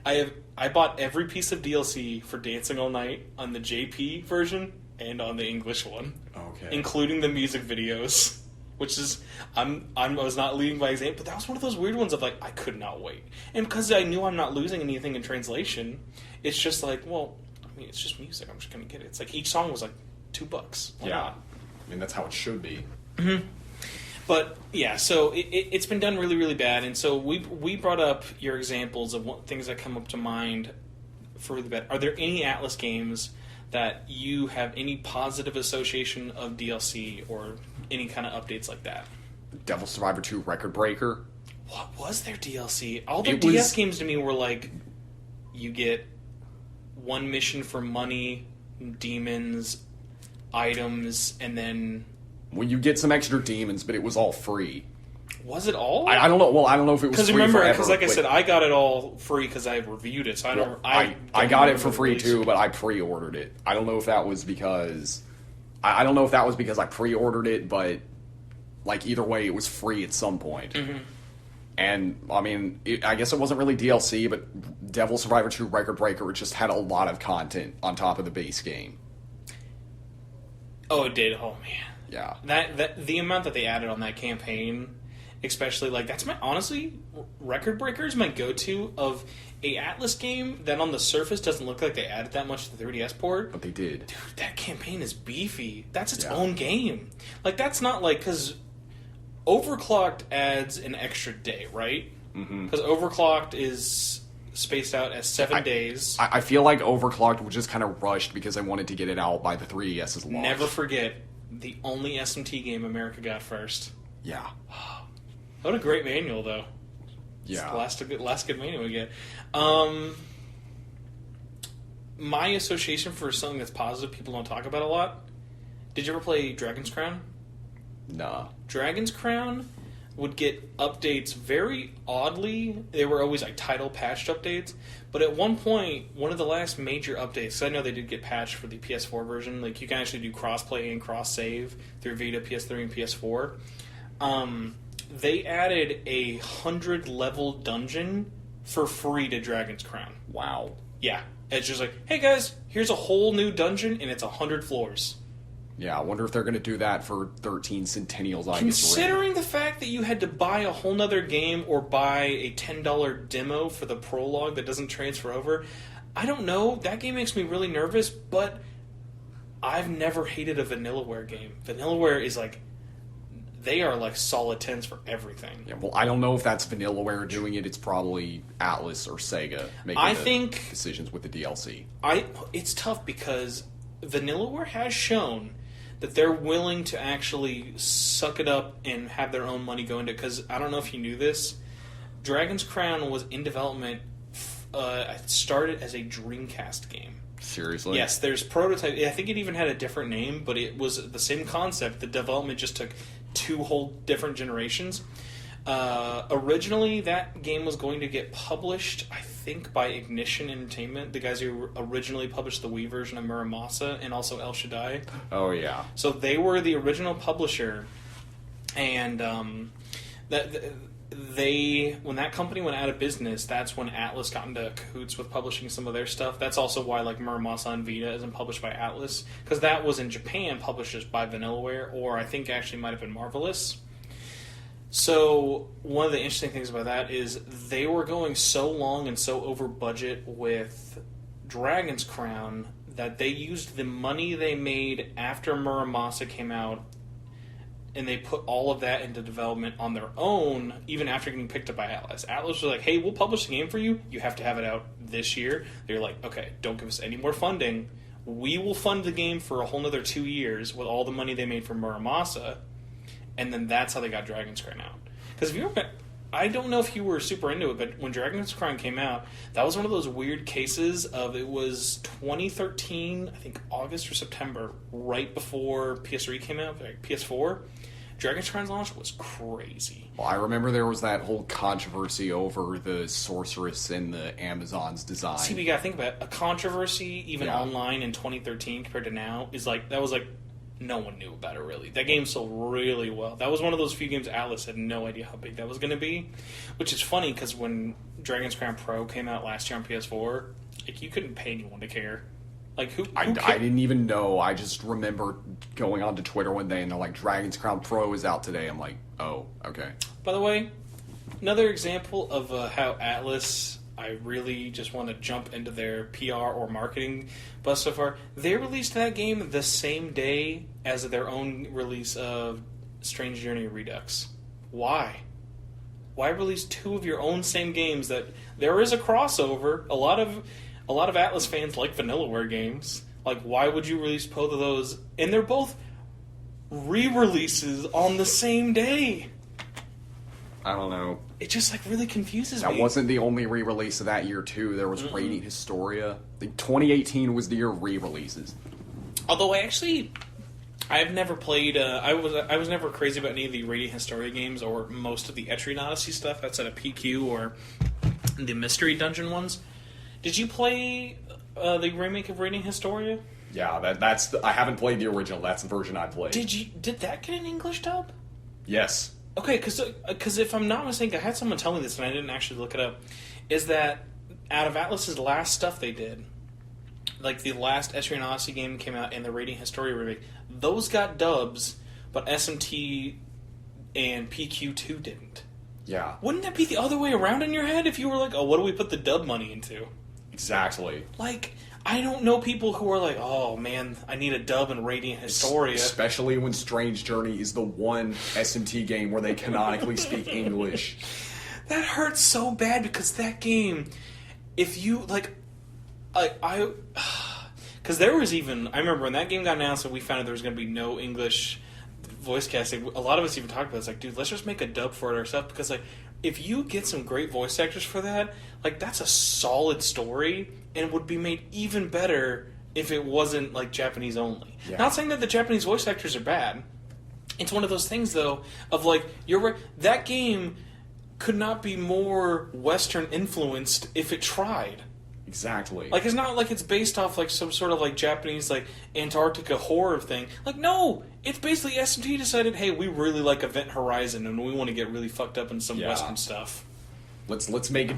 I bought every piece of DLC for Dancing All Night on the JP version and on the English one, okay, including the music videos. Which is, I was not leading by example, but that was one of those weird ones of like, I could not wait, and because I knew I'm not losing anything in translation, it's just like, well, I mean, it's just music. I'm just gonna get it. It's like each song was like $2. Why not? I mean, that's how it should be. Mm-hmm. But yeah, so it's been done really, really bad, and so we brought up your examples of things that come up to mind for really bad. Are there any Atlas games that you have any positive association of DLC or any kind of updates like that? Devil Survivor 2 Record Breaker. What was their DLC? All the DS games to me were like, you get one mission for money, demons, items, and then... Well, you get some extra demons, but it was all free. Was it all? I don't know. Well, I don't know if it was free remember, forever. Because like I said, I got it all free because I reviewed it. So I got it for free too, but I pre-ordered it. I don't know if that was because I pre-ordered it, but like either way, it was free at some point. Mm-hmm. And, I mean, I guess it wasn't really DLC, but Devil Survivor 2 Record Breaker just had a lot of content on top of the base game. Oh, it did. Oh, man. Yeah. That the amount that they added on that campaign, especially, like, that's honestly, Record Breaker is my go-to of a Atlas game that on the surface doesn't look like they added that much to the 3DS port. But they did. Dude, that campaign is beefy. That's its own game. Like, that's not like, because Overclocked adds an extra day, right? Because Overclocked is spaced out as 7 days. I feel like Overclocked was just kind of rushed because I wanted to get it out by the 3DS's launch. Never forget, the only SMT game America got first. Yeah. What a great manual, though. Yeah. It's the last good manual we get. My association for something that's positive people don't talk about a lot. Did you ever play Dragon's Crown? Nah. Dragon's Crown would get updates very oddly. They were always like title patched updates. But at one point, one of the last major updates, 'cause I know they did get patched for the PS4 version, like you can actually do cross-play and cross-save through Vita, PS3, and PS4. They added 100-level dungeon for free to Dragon's Crown. Wow. Yeah. It's just like, hey guys, here's a whole new dungeon, and it's 100 floors. Yeah, I wonder if they're going to do that for 13 Centennials. Considering the fact that you had to buy a whole nother game or buy a $10 demo for the prologue that doesn't transfer over, I don't know. That game makes me really nervous, but I've never hated a Vanillaware game. Vanillaware is like, they are like solid 10s for everything. Yeah, well, I don't know if that's Vanillaware doing it. It's probably Atlas or Sega making decisions with the DLC. It's tough because Vanillaware has shown that they're willing to actually suck it up and have their own money go into it. Because I don't know if you knew this, Dragon's Crown was in development. It started as a Dreamcast game. Seriously? Yes, there's prototype. I think it even had a different name, but it was the same concept. The development just took 2 whole different generations. Originally, that game was going to get published, I think, by Ignition Entertainment, the guys who originally published the Wii version of Muramasa and also El Shaddai. Oh, yeah. So they were the original publisher, and when that company went out of business, that's when Atlas got into cahoots with publishing some of their stuff. That's also why like Muramasa on Vita isn't published by Atlas, because that was in Japan published just by Vanillaware, or I think actually might have been Marvelous. So one of the interesting things about that is they were going so long and so over budget with Dragon's Crown that they used the money they made after Muramasa came out, and they put all of that into development on their own, even after getting picked up by Atlas. Atlas was like, hey, we'll publish the game for you. You have to have it out this year. They're like, okay, don't give us any more funding. We will fund the game for a whole nother 2 years with all the money they made from Muramasa. And then that's how they got Dragon's Crown out. Because if you were, I don't know if you were super into it, but when Dragon's Crown came out, that was one of those weird cases of it was 2013, I think August or September, right before PS3 came out, like PS4. Dragon's Crown's launch was crazy. Well, I remember there was that whole controversy over the sorceress in the Amazon's design. See, we gotta think about it. A controversy, even online in 2013 compared to now, is like, that was like, no one knew about it, really. That game sold really well. That was one of those few games Atlas had no idea how big that was going to be, which is funny because when Dragon's Crown Pro came out last year on PS4, like, you couldn't pay anyone to care. Like, who I didn't even know. I just remember going onto Twitter one day and they're like, Dragon's Crown Pro is out today. I'm like, oh, okay. By the way, another example of how Atlas, I really just want to jump into their PR or marketing bus so far. They released that game the same day as their own release of Strange Journey Redux. Why? Why release 2 of your own same games that there is a crossover? A lot of Atlas fans like Vanillaware games. Like, why would you release both of those? And they're both re-releases on the same day. I don't know. It just, like, really confuses me. That wasn't the only re-release of that year, too. There was Radiant Historia. I think 2018 was the year of re-releases. Although, I've never played, I was never crazy about any of the Radiant Historia games or most of the Etrian Odyssey stuff outside of PQ or the Mystery Dungeon ones. Did you play the remake of Radiant Historia? Yeah, I haven't played the original. That's the version I played. Did that get an English dub? Yes. Okay, because if I'm not mistaken, I had someone tell me this and I didn't actually look it up. Is that out of Atlus's last stuff they did, like the last Etrian Odyssey game came out and the Radiant Historia remake, those got dubs, but SMT and PQ2 didn't. Yeah. Wouldn't that be the other way around in your head if you were like, oh, what do we put the dub money into? Exactly. Like, I don't know people who are like, oh man, I need a dub in Radiant Historia. Especially when Strange Journey is the one SMT game where they canonically speak English. That hurts so bad because that game, if you, like, because there was even, I remember when that game got announced and we found out there was going to be no English voice casting, a lot of us even talked about it. It's like, dude, let's just make a dub for it ourselves because, like, if you get some great voice actors for that, like, that's a solid story and would be made even better if it wasn't, like, Japanese only. Yeah. Not saying that the Japanese voice actors are bad. It's one of those things, though, of, like, you're right, that game could not be more Western influenced if it tried. Exactly. Like, it's not like it's based off, like, some sort of, like, Japanese, like, Antarctica horror thing. Like, no! It's basically SMT decided, hey, we really like Event Horizon, and we want to get really fucked up in some Western stuff. Let's make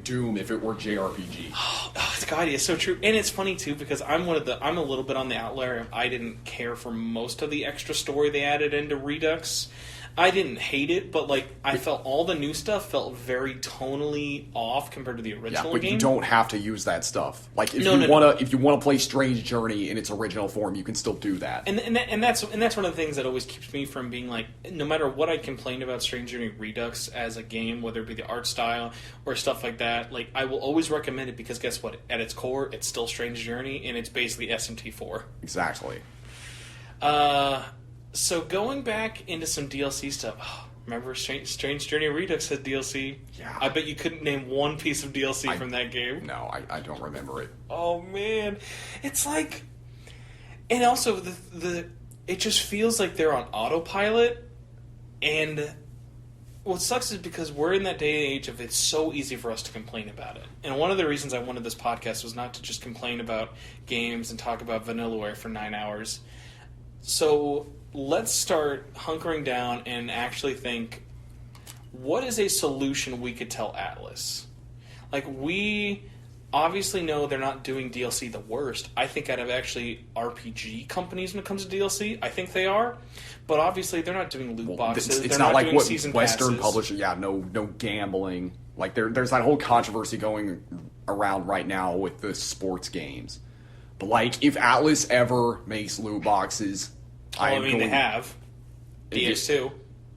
Doom if it were JRPG. Oh, God, it's so true. And it's funny, too, because I'm a little bit on the outlier. I didn't care for most of the extra story they added into Redux. I didn't hate it, but, like, I felt all the new stuff felt very tonally off compared to the original game. You don't have to use that stuff. Like, if you wanna play Strange Journey in its original form, you can still do that. And that's one of the things that always keeps me from being like, no matter what I complain about Strange Journey Redux as a game, whether it be the art style or stuff like that, like, I will always recommend it because guess what? At its core, it's still Strange Journey, and it's basically SMT4. Exactly. So going back into some DLC stuff, remember Strange Journey Redux had DLC? Yeah. I bet you couldn't name one piece of DLC from that game. No, I don't remember it. Oh man, it's like, and also it just feels like they're on autopilot. And what sucks is because we're in that day and age of it's so easy for us to complain about it. And one of the reasons I wanted this podcast was not to just complain about games and talk about Vanillaware for 9 hours. So let's start hunkering down and actually think, what is a solution we could tell Atlus? Like, we obviously know they're not doing DLC the worst. I think out of actually RPG companies when it comes to DLC, I think they are. But obviously they're not doing loot boxes. It's not like what season Western passes. publisher. Yeah, no gambling. Like there's that whole controversy going around right now with the sports games. But like, if Atlus ever makes loot boxes, they have DX2.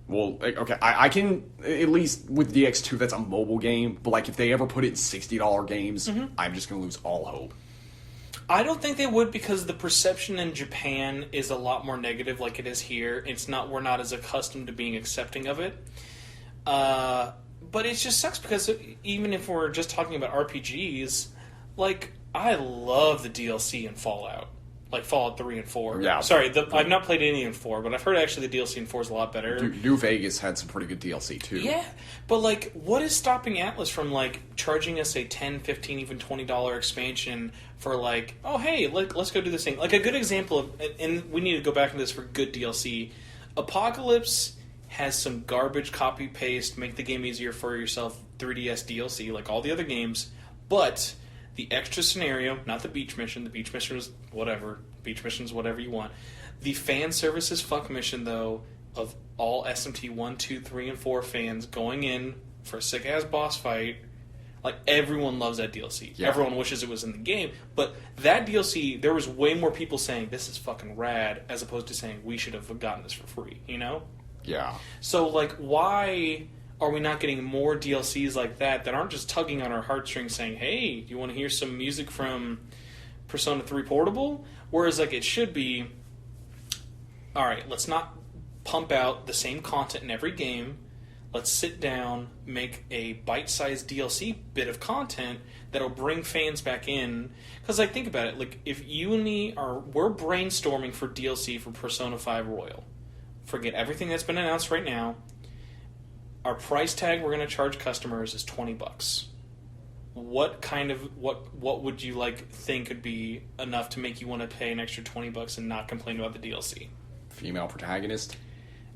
Well, okay, I can, at least with DX2, that's a mobile game, but like if they ever put it in $60 games, I'm just going to lose all hope. I don't think they would because the perception in Japan is a lot more negative like it is here. We're not as accustomed to being accepting of it. But it just sucks because even if we're just talking about RPGs, like, I love the DLC in Fallout. Like Fallout 3 and 4. Yeah. Sorry, I've not played any in 4, but I've heard actually the DLC in 4 is a lot better. New Vegas had some pretty good DLC too. Yeah, but like, what is stopping Atlus from like charging us a $10, $15, even $20 expansion for like, oh hey, let's go do this thing? Like a good example of, and we need to go back into this for good DLC. Apocalypse has some garbage copy paste, make the game easier for yourself 3DS DLC like all the other games, but the extra scenario, not the beach mission. The beach mission was whatever. Beach mission's whatever you want. The fan services fuck mission, though, of all SMT 1, 2, 3, and 4 fans going in for a sick-ass boss fight. Like, everyone loves that DLC. Yeah. Everyone wishes it was in the game. But that DLC, there was way more people saying, this is fucking rad, as opposed to saying, we should have gotten this for free, you know? Yeah. So, like, why are we not getting more DLCs like that aren't just tugging on our heartstrings saying, hey, do you want to hear some music from Persona 3 Portable? Whereas, like, it should be, all right, let's not pump out the same content in every game. Let's sit down, make a bite-sized DLC bit of content that'll bring fans back in. Because, like, think about it. Like, if you and me we're brainstorming for DLC for Persona 5 Royal. Forget everything that's been announced right now. Our price tag we're going to charge customers is $20. What kind of what would you like think would be enough to make you want to pay an extra $20 and not complain about the DLC? Female protagonist.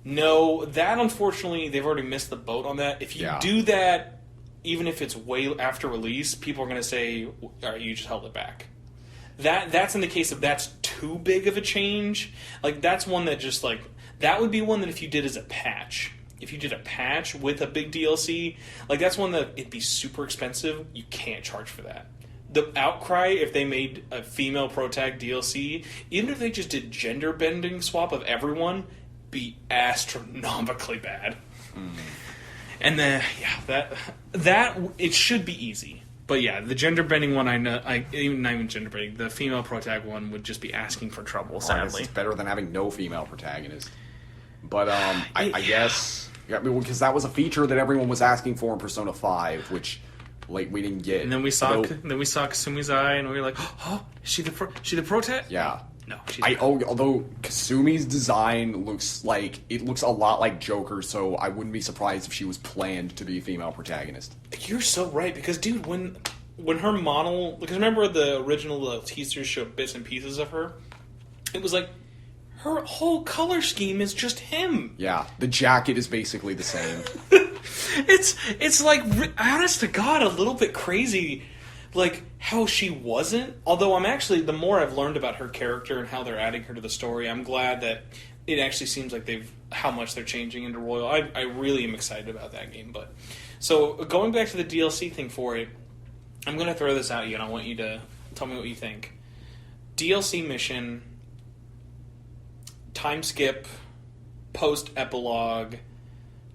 No, that unfortunately they've already missed the boat on that. If you do that, even if it's way after release, people are going to say, "All right, you just held it back." That's in the case of that's too big of a change. Like that's one that just like that would be one that if you did as a patch. If you did a patch with a big DLC, like that's one that it'd be super expensive. You can't charge for that. The outcry if they made a female protag DLC, even if they just did gender bending swap of everyone, be astronomically bad. And then that it should be easy. But yeah, the gender bending one, not even gender bending, the female protag one would just be asking for trouble. Sadly, it's better than having no female protagonist. But I guess because that was a feature that everyone was asking for in Persona 5, which like we didn't get. And then we saw Kasumi's eye, and we were like, "Oh, is she the protag?" Yeah. No, although Kasumi's design looks a lot like Joker, so I wouldn't be surprised if she was planned to be a female protagonist. You're so right, because dude, when her model, because remember the original teasers showed bits and pieces of her, it was like her whole color scheme is just him. Yeah, the jacket is basically the same. It's like, honest to God, a little bit crazy. Like, how she wasn't. Although I'm actually, the more I've learned about her character and how they're adding her to the story, I'm glad that it actually seems like how much they're changing into Royal. I really am excited about that game. But so, going back to the DLC thing for it, I'm going to throw this out at you, and I want you to tell me what you think. DLC mission, time skip, post-epilogue,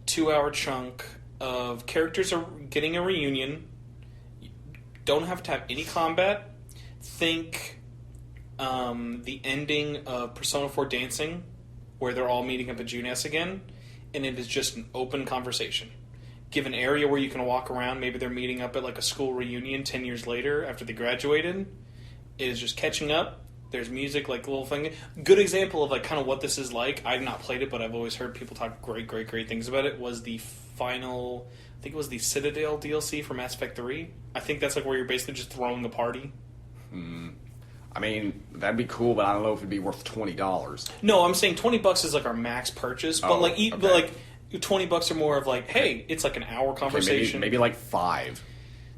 2-hour chunk of characters are getting a reunion. Don't have to have any combat. Think the ending of Persona 4 Dancing, where they're all meeting up at Junes again, and it is just an open conversation. Give an area where you can walk around. Maybe they're meeting up at like a school reunion 10 years later after they graduated. It is just catching up. There's music, like a little thing. Good example of like kind of what this is like. I've not played it, but I've always heard people talk great things about it. Was the final, I think it was the Citadel DLC for Mass Effect 3. I think that's like where you're basically just throwing a party. I mean, that'd be cool, but I don't know if it'd be worth $20. No, I'm saying $20 is like our max purchase, but but like $20 or more of like, hey, it's like an hour conversation. Maybe like 5.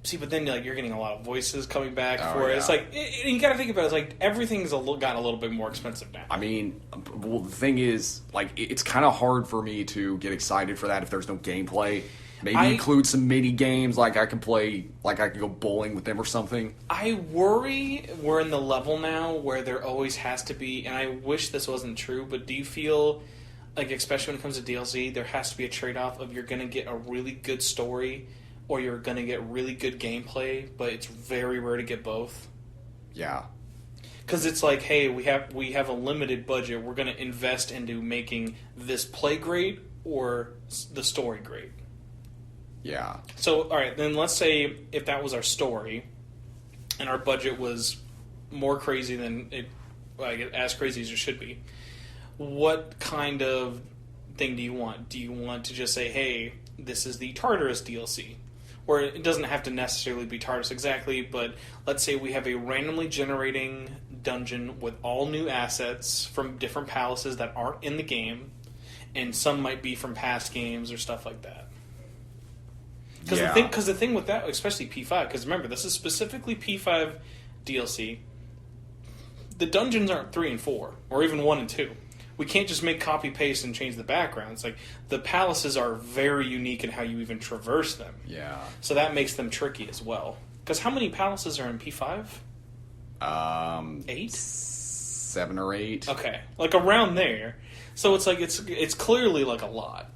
See, but then like you're getting a lot of voices coming back for it. Yeah. It's like you got to think about it. It's like everything's gotten a little bit more expensive now. I mean, well, the thing is, like, it's kind of hard for me to get excited for that if there's no gameplay. Maybe include some mini games, like I can play, like I can go bowling with them or something. I worry we're in the level now where there always has to be, and I wish this wasn't true, but do you feel like, especially when it comes to DLC, there has to be a trade-off of you're going to get a really good story or you're going to get really good gameplay, but it's very rare to get both? Yeah. Because it's like, hey, we have a limited budget. We're going to invest into making this play great or the story great. Yeah. So, all right, then let's say if that was our story, and our budget was more crazy than it, like as crazy as it should be. What kind of thing do you want? Do you want to just say, hey, this is the Tartarus DLC? Or it doesn't have to necessarily be Tartarus exactly, but let's say we have a randomly generating dungeon with all new assets from different palaces that aren't in the game, and some might be from past games or stuff like that. Because the thing with that, especially P5, because remember, this is specifically P5 DLC, the dungeons aren't 3 and 4, or even 1 and 2. We can't just make copy-paste and change the backgrounds. Like, the palaces are very unique in how you even traverse them. Yeah. So that makes them tricky as well. Because how many palaces are in P5? 8? 7 or 8. Okay. Like, around there. So it's like, it's clearly, like, a lot.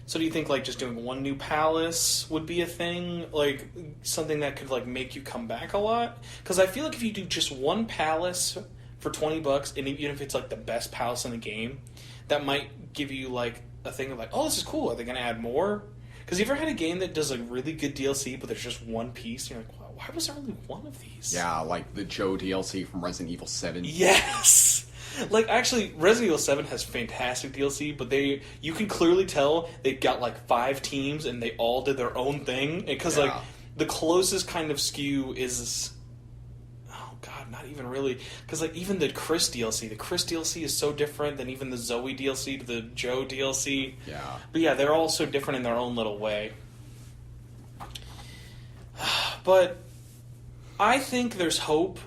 So do you think, like, just doing one new palace would be a thing? Like, something that could, like, make you come back a lot? Because I feel like if you do just one palace for $20, and even if it's, like, the best palace in the game, that might give you, like, a thing of, like, oh, this is cool. Are they going to add more? Because you ever had a game that does, like, really good DLC, but there's just one piece? And you're like, wow, why was there only one of these? Yeah, like the Joe DLC from Resident Evil 7. Yes! Like, actually, Resident Evil 7 has fantastic DLC, but you can clearly tell they've got, like, 5 teams, and they all did their own thing. Because, like, the closest kind of skew is... Oh, God, not even really, because like even the Chris DLC is so different than even the Zoe DLC to the Joe DLC. Yeah. But yeah, they're all so different in their own little way. But I think there's hope,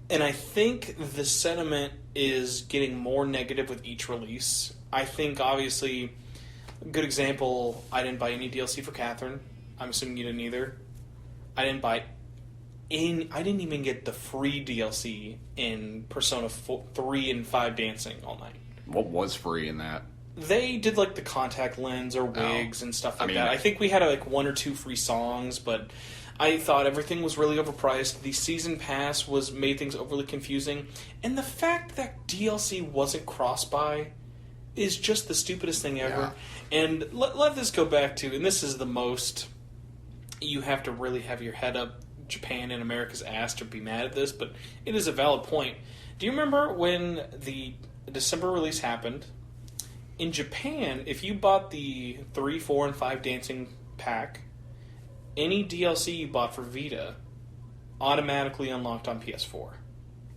and I think the sentiment is getting more negative with each release. I think, obviously, a good example, I didn't buy any DLC for Catherine. I'm assuming you didn't either. I didn't even get the free DLC in Persona 3 and 5 Dancing all night. What was free in that? They did like the contact lens or wigs and stuff like that. I think we had like 1 or 2 free songs, but I thought everything was really overpriced. The season pass made things overly confusing, and the fact that DLC wasn't cross-buy is just the stupidest thing ever. Yeah. And let this go back to, and this is the most, you have to really have your head up Japan and America's ass to be mad at this, but it is a valid point. Do you remember when the December release happened? In Japan, if you bought the 3, 4, and 5 Dancing pack, any DLC you bought for Vita automatically unlocked on PS4.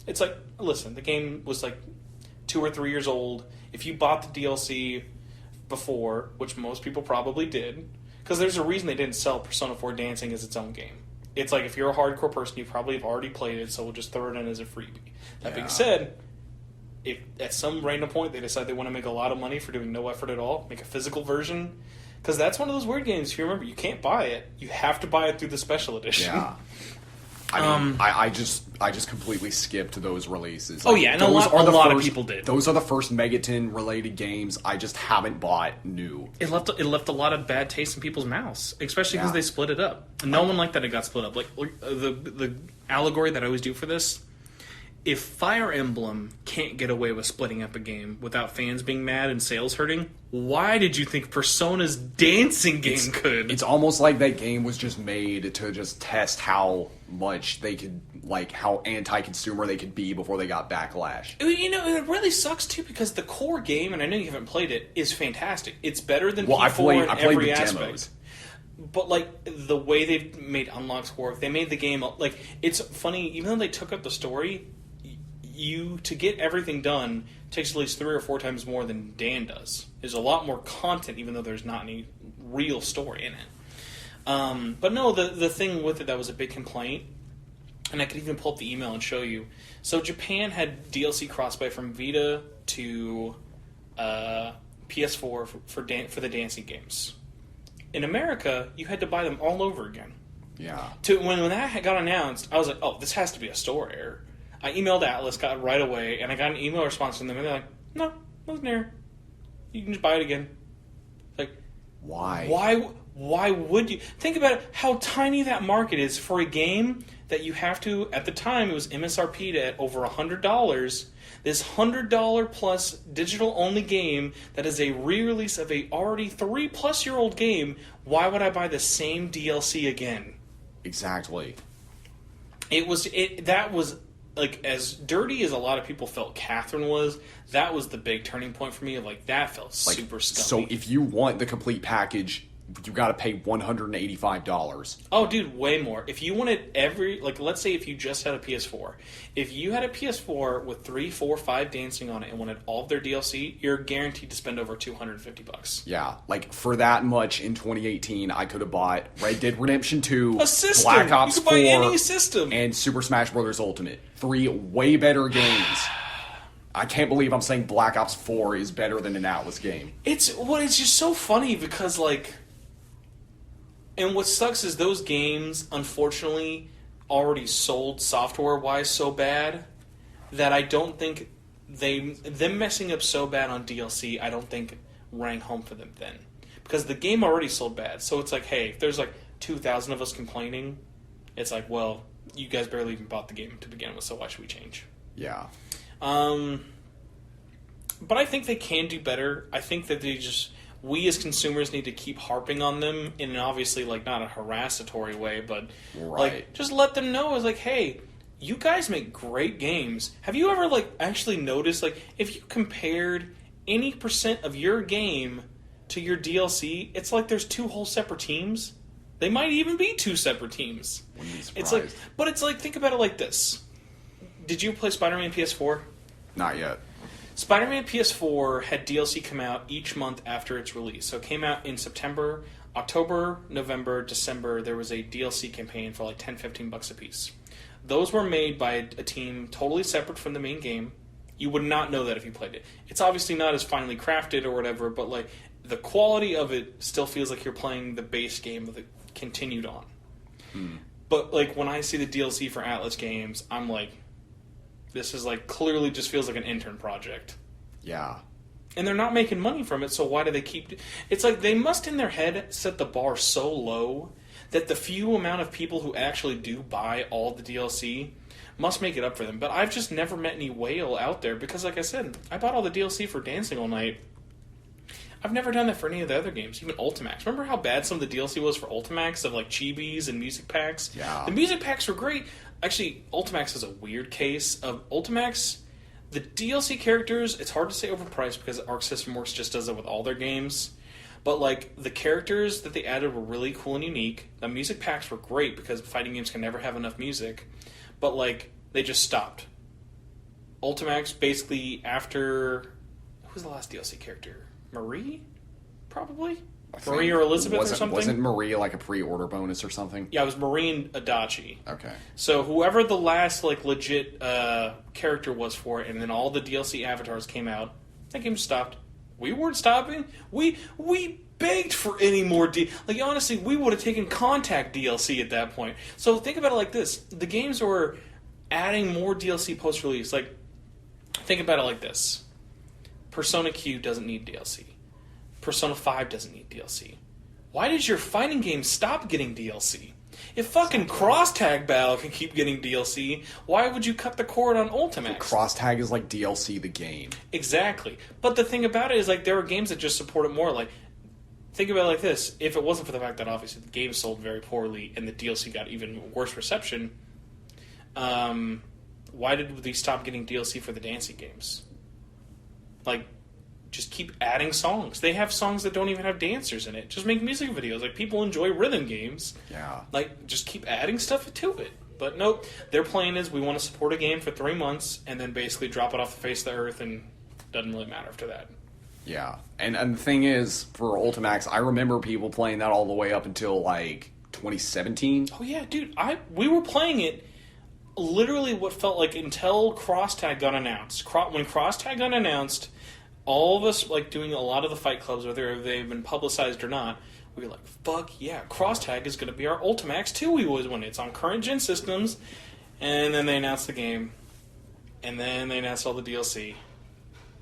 It's like, listen, the game was like 2 or 3 years old. If you bought the DLC before, which most people probably did, because there's a reason they didn't sell Persona 4 Dancing as its own game. It's like, if you're a hardcore person, you probably have already played it, so we'll just throw it in as a freebie. That being said, if at some random point they decide they want to make a lot of money for doing no effort at all, make a physical version, because that's one of those weird games. If you remember, you can't buy it; you have to buy it through the special edition. Yeah. I mean, I just completely skipped those releases. Oh yeah, and a lot of people did. Those are the first Megaton related games I just haven't bought new. It left a lot of bad taste in people's mouths, especially because they split it up. No one liked that it got split up. Like the allegory that I always do for this. If Fire Emblem can't get away with splitting up a game without fans being mad and sales hurting, why did you think Persona's dancing game could? It's almost like that game was just made to just test how much they could, like, how anti-consumer they could be before they got backlash. You know, it really sucks, too, because the core game, and I know you haven't played it, is fantastic. It's better than P4 in every aspect. Demos. But, like, the way they've made unlocks work, they made the game, like, it's funny, even though they took up the story, to get everything done takes at least 3 or 4 times more than Dan does. There's a lot more content, even though there's not any real story in it. But no, the thing with it that was a big complaint, and I could even pull up the email and show you. So Japan had DLC crossbuy from Vita to PS4 for the dancing games. In America, you had to buy them all over again. Yeah. When that got announced, I was like, oh, this has to be a store error. I emailed Atlas, got it right away, and I got an email response from them, and they're like, no, wasn't there. You can just buy it again. Like, why? Why would you? Think about it, how tiny that market is for a game that you have to, at the time, it was MSRP'd at over $100. This $100 plus digital-only game that is a re-release of a already 3-plus-year-old game, why would I buy the same DLC again? Exactly. That was... Like, as dirty as a lot of people felt Catherine was, that was the big turning point for me. Like, that felt super scummy. So if you want the complete package, you got to pay $185. Oh, dude, way more. If you wanted let's say if you just had a PS4. If you had a PS4 with 3, 4, 5 dancing on it and wanted all of their DLC, you're guaranteed to spend over $250. Yeah, like, for that much in 2018, I could have bought Red Dead Redemption 2, a system. Black Ops 4, any system. And Super Smash Bros. Ultimate. 3 way better games. I can't believe I'm saying Black Ops 4 is better than an Atlas game. It's just so funny because, like... And what sucks is those games, unfortunately, already sold software-wise so bad that I don't think them messing up so bad on DLC, I don't think rang home for them then. Because the game already sold bad. So it's like, hey, if there's like 2,000 of us complaining, it's like, well, you guys barely even bought the game to begin with, so why should we change? Yeah. But I think they can do better. I think that we as consumers need to keep harping on them in an obviously, like, not a harassatory way, but like, just let them know, it's like, hey, you guys make great games. Have you ever, like, actually noticed, like, if you compared any % of your game to your DLC, it's like there's 2 whole separate teams. They might even be two separate teams. Wouldn't be surprised. It's like, think about it like this. Did you play Spider-Man PS4? Not yet. Spider-Man PS4 had DLC come out each month after its release. So it came out in September, October, November, December. There was a DLC campaign for like $10-15 a piece. Those were made by a team totally separate from the main game. You would not know that if you played it. It's obviously not as finely crafted or whatever, but like the quality of it still feels like you're playing the base game that continued on. But like when I see the DLC for Atlas games, I'm like, this is like clearly just feels like an intern project. Yeah. And they're not making money from it, so why do they keep... It's like they must in their head set the bar so low that the few amount of people who actually do buy all the DLC must make it up for them. But I've just never met any whale out there because, like I said, I bought all the DLC for Dancing All Night. I've never done that for any of the other games, even Ultimax. Remember how bad some of the DLC was for Ultimax of like chibis and music packs? Yeah. The music packs were great. Actually, Ultimax is a weird case of Ultimax. The DLC characters, it's hard to say overpriced because Arc System Works just does it with all their games. But like the characters that they added were really cool and unique. The music packs were great because fighting games can never have enough music. But like they just stopped. Ultimax basically after who was the last DLC character? Marie? Probably? Marie or Elizabeth or something? Wasn't Marie like a pre-order bonus or something? Yeah, it was Marie and Adachi. Okay. So whoever the last like legit character was for it, and then all the DLC avatars came out, that game stopped. We weren't stopping. We begged for any more like honestly, we would have taken Contact DLC at that point. So think about it like this: the games were adding more DLC post-release. Like think about it like this: Persona Q doesn't need DLC. Persona 5 doesn't need DLC. Why did your fighting game stop getting DLC? If fucking Cross Tag Battle can keep getting DLC, why would you cut the cord on Ultimax? Cross Tag is like DLC the game. Exactly. But the thing about it is like there are games that just support it more. Like think about it like this: if it wasn't for the fact that obviously the game sold very poorly and the DLC got even worse reception, why did we stop getting DLC for the dancing games? Like, just keep adding songs. They have songs that don't even have dancers in it. Just make music videos. Like, people enjoy rhythm games. Yeah. Like, just keep adding stuff to it. But nope, their plan is we want to support a game for 3 months and then basically drop it off the face of the earth, and doesn't really matter after that. Yeah. And the thing is, for Ultimax, I remember people playing that all the way up until, like, 2017. Oh, yeah, dude. We were playing it literally what felt like until Cross Tag got announced. When Cross Tag got announced, all of us, like, doing a lot of the fight clubs, whether they've been publicized or not, we were like, fuck yeah, Cross Tag is going to be our Ultimax 2 we always when it's on current gen systems. And then they announced the game. And then they announced all the DLC.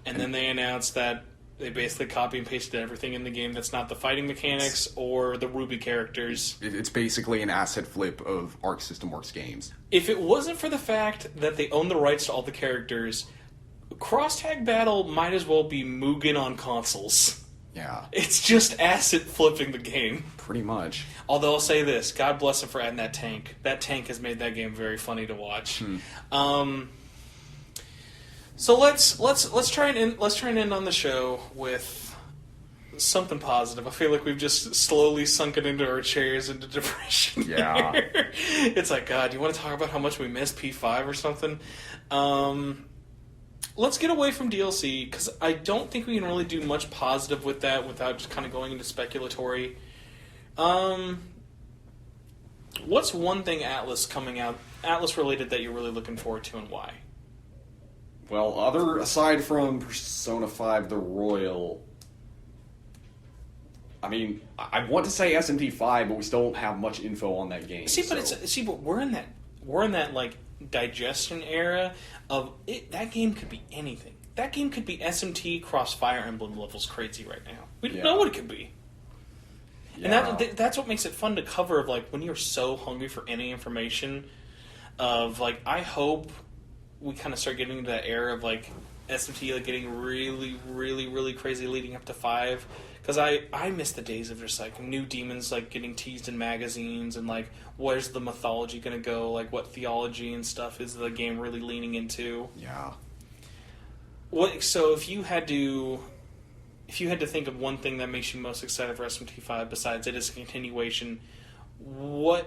And then they announced that they basically copy and pasted everything in the game that's not the fighting mechanics or the Ruby characters. It's basically an asset flip of Arc System Works games. If it wasn't for the fact that they own the rights to all the characters, Cross Tag Battle might as well be Mugen on consoles. Yeah. It's just asset flipping the game. Pretty much. Although I'll say this, God bless him for adding that tank. That tank has made that game very funny to watch. So let's try and end on the show with something positive. I feel like we've just slowly sunken into our chairs into depression. Yeah. It's like, God, you want to talk about how much we miss P5 or something? Let's get away from DLC, because I don't think we can really do much positive with that without just kind of going into speculatory. What's one thing Atlas related that you're really looking forward to, and why? Well, aside from Persona 5 The Royal, I mean, I want to say SMT5, but we still don't have much info on that game. But we're in that like digestion era of it. That game could be anything. That game could be SMT cross Fire Emblem levels crazy right now. We don't know what it could be. Yeah. And that's what makes it fun to cover, of like when you're so hungry for any information of like, I hope we kind of start getting into that era of like SMT like getting really, really, really crazy leading up to 5. Because I miss the days of just like new demons like getting teased in magazines, and like where's the mythology going to go, like what theology and stuff is the game really leaning into. Yeah. So if you had to think of one thing that makes you most excited for SMT5 besides it is a continuation, what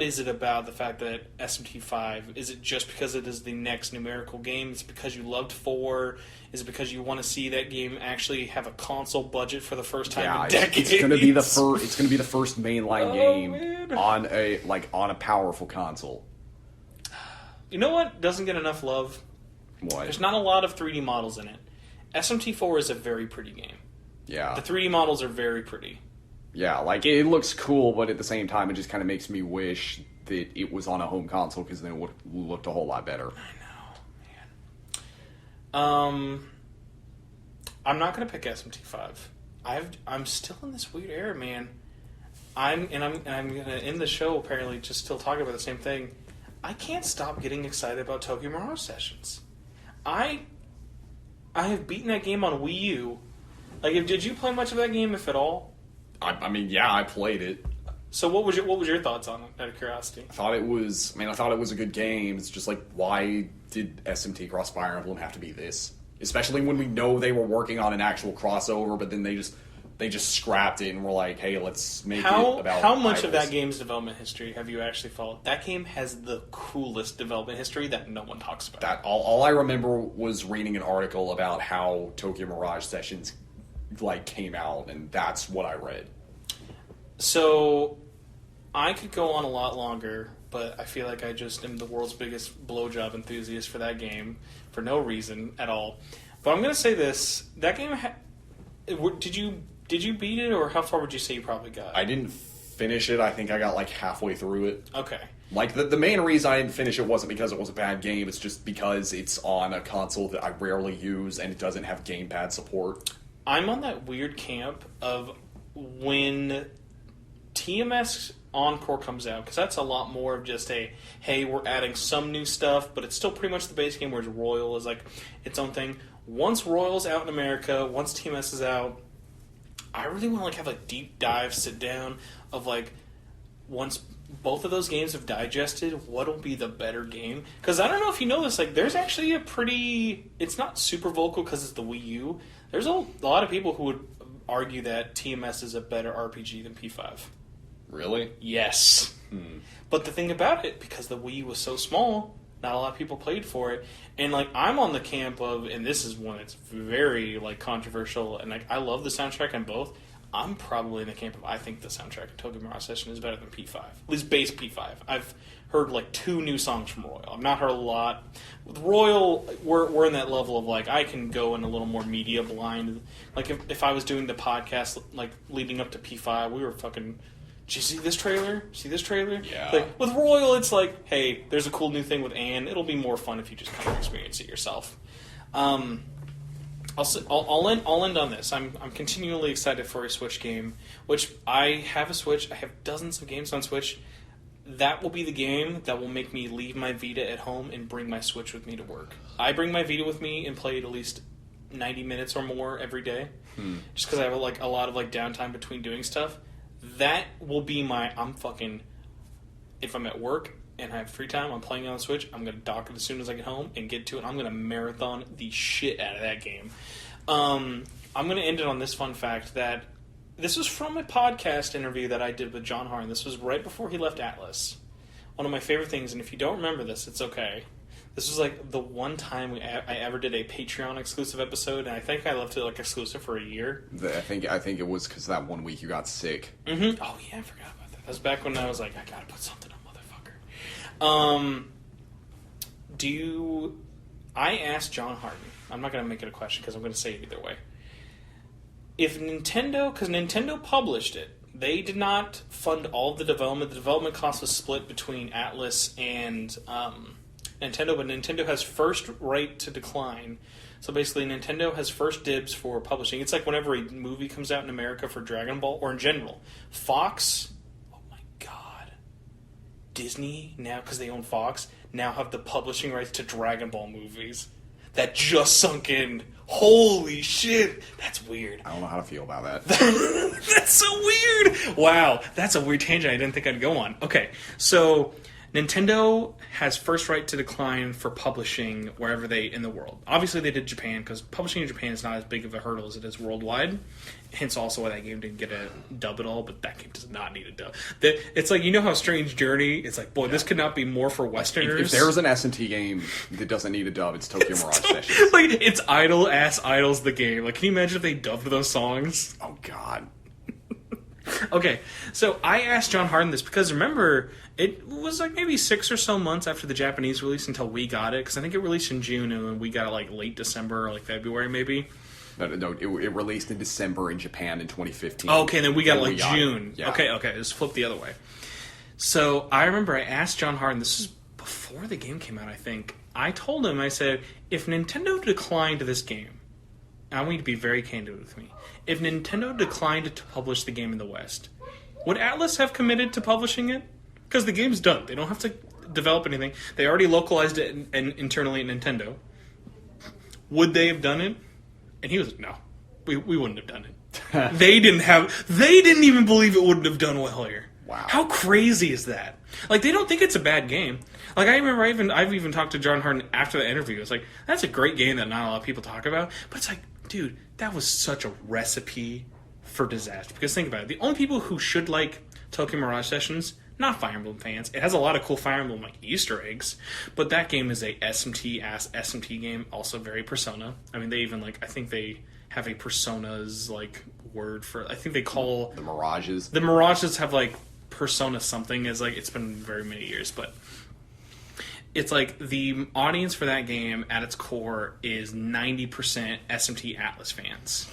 is it about the fact that SMT5, is it just because it is the next numerical game? Is it because you loved 4? Is it because you want to see that game actually have a console budget for the first time in decades? It's going to be the first. It's going to be the first mainline game man. on a powerful console. You know what doesn't get enough love? What? There's not a lot of 3D models in it. SMT4 is a very pretty game. Yeah. The 3D models are very pretty. Yeah, like, it looks cool, but at the same time, it just kind of makes me wish that it was on a home console, because then it would have looked a whole lot better. I know, man. I'm not going to pick SMT5. I'm still in this weird era, man. I'm going to end the show, apparently, just still talking about the same thing. I can't stop getting excited about Tokyo Mirage Sessions. I have beaten that game on Wii U. Like, did you play much of that game, if at all? I mean, yeah, I played it. So what was your thoughts on it, out of curiosity? I thought it was a good game. It's just like, why did SMT Cross Fire Emblem have to be this? Especially when we know they were working on an actual crossover, but then they just scrapped it and were like, hey, let's make it about how much idols. of that game's development history have you actually followed? That game has the coolest development history that no one talks about. That all I remember was reading an article about how Tokyo Mirage Sessions came out, and that's what I read. So I could go on a lot longer, but I feel like I just am the world's biggest blowjob enthusiast for that game for no reason at all. But I'm going to say this: that game. Did you beat it, or how far would you say you probably got? I didn't finish it. I think I got halfway through it. Okay. The main reason I didn't finish it wasn't because it was a bad game. It's just because it's on a console that I rarely use, and it doesn't have gamepad support. I'm on that weird camp of when TMS Encore comes out, because that's a lot more of just hey, we're adding some new stuff, but it's still pretty much the base game, whereas Royal is its own thing. Once Royal's out in America, once TMS is out, I really want to have a deep dive sit down of once both of those games have digested, what'll be the better game? Because I don't know if you know this, there's actually it's not super vocal because it's the Wii U. There's a lot of people who would argue that TMS is a better RPG than P5. Really? Yes. But the thing about it, because the Wii was so small, not a lot of people played for it. And I'm on the camp of, and this is one that's very controversial, and I love the soundtrack on both. I'm probably in the camp of, I think the soundtrack of Tokyo Mirage Session is better than P5. At least base P5. I've heard 2 new songs from Royal. I've not heard a lot. With Royal, we're in that level of I can go in a little more media blind. If I was doing the podcast leading up to P5, we were fucking, did you see this trailer? See this trailer? Yeah. With Royal, it's hey, there's a cool new thing with Anne. It'll be more fun if you just kind of experience it yourself. I'll end on this. I'm continually excited for a Switch game, which I have a Switch. I have dozens of games on Switch. That will be the game that will make me leave my Vita at home and bring my Switch with me to work. I bring my Vita with me and play it at least 90 minutes or more every day, just because I have a lot of downtime between doing stuff. That will be if I'm at work and I have free time, I'm playing on the Switch, I'm going to dock it as soon as I get home and get to it. I'm going to marathon the shit out of that game. I'm going to end it on this fun fact that this was from a podcast interview that I did with John Harn. This was right before he left Atlas. One of my favorite things, and if you don't remember this, it's okay. This was the one time I ever did a Patreon exclusive episode, and I think I left it exclusive for a year. I think it was because that one week you got sick. Mm-hmm. Oh yeah, I forgot about that. That was back when I was I gotta put something on, motherfucker. I asked John Harden. I'm not gonna make it a question because I'm gonna say it either way. If Nintendo, because Nintendo published it, they did not fund all of the development. The development cost was split between Atlas and Nintendo, but Nintendo has first right to decline. So basically, Nintendo has first dibs for publishing. It's whenever a movie comes out in America for Dragon Ball, or in general. Fox, oh my god. Disney, now, because they own Fox, now have the publishing rights to Dragon Ball movies. That just sunk in. Holy shit. That's weird. I don't know how to feel about that. That's so weird. Wow. That's a weird tangent I didn't think I'd go on. Okay. So Nintendo has first right to decline for publishing wherever they in the world. Obviously, they did Japan because publishing in Japan is not as big of a hurdle as it is worldwide. Hence, also why that game didn't get a dub at all. But that game does not need a dub. It's like, you know how Strange Journey. It's like, boy, this could not be more for Westerners. If there's an SMT game that doesn't need a dub, it's Tokyo Mirage Sessions. Like, it's idle ass idols the game. Like, can you imagine if they dubbed those songs? Oh God. Okay, so I asked John Harden this because, remember, it was like maybe 6 or so months after the Japanese release until we got it, because I think it released in June and we got it like late December or like February maybe. No, it released in December in Japan in 2015. Oh, okay, then we got it like June. Yeah. Okay, just flip the other way. So I remember I asked John Harden, this is before the game came out, I think. I told him, I said, if Nintendo declined this game, I want you to be very candid with me. If Nintendo declined to publish the game in the West, would Atlas have committed to publishing it? Because the game's done. They don't have to develop anything. They already localized it internally at Nintendo. Would they have done it? And he was like, no. We wouldn't have done it. They didn't even believe it wouldn't have done well here. Wow. How crazy is that? Like, they don't think it's a bad game. Like, I remember I've even talked to John Harden after the interview. It's like, that's a great game that not a lot of people talk about. But it's like, dude, that was such a recipe for disaster. Because think about it. The only people who should like Tokyo Mirage Sessions, not Fire Emblem fans. It has a lot of cool Fire Emblem like Easter eggs. But that game is a SMT-ass SMT game. Also very Persona. I mean, they even like, I think they have a Persona's like word for, I think they call... The Mirages. The Mirages have like Persona something. Is like, it's been very many years, but... It's like the audience for that game at its core is 90% SMT Atlas fans.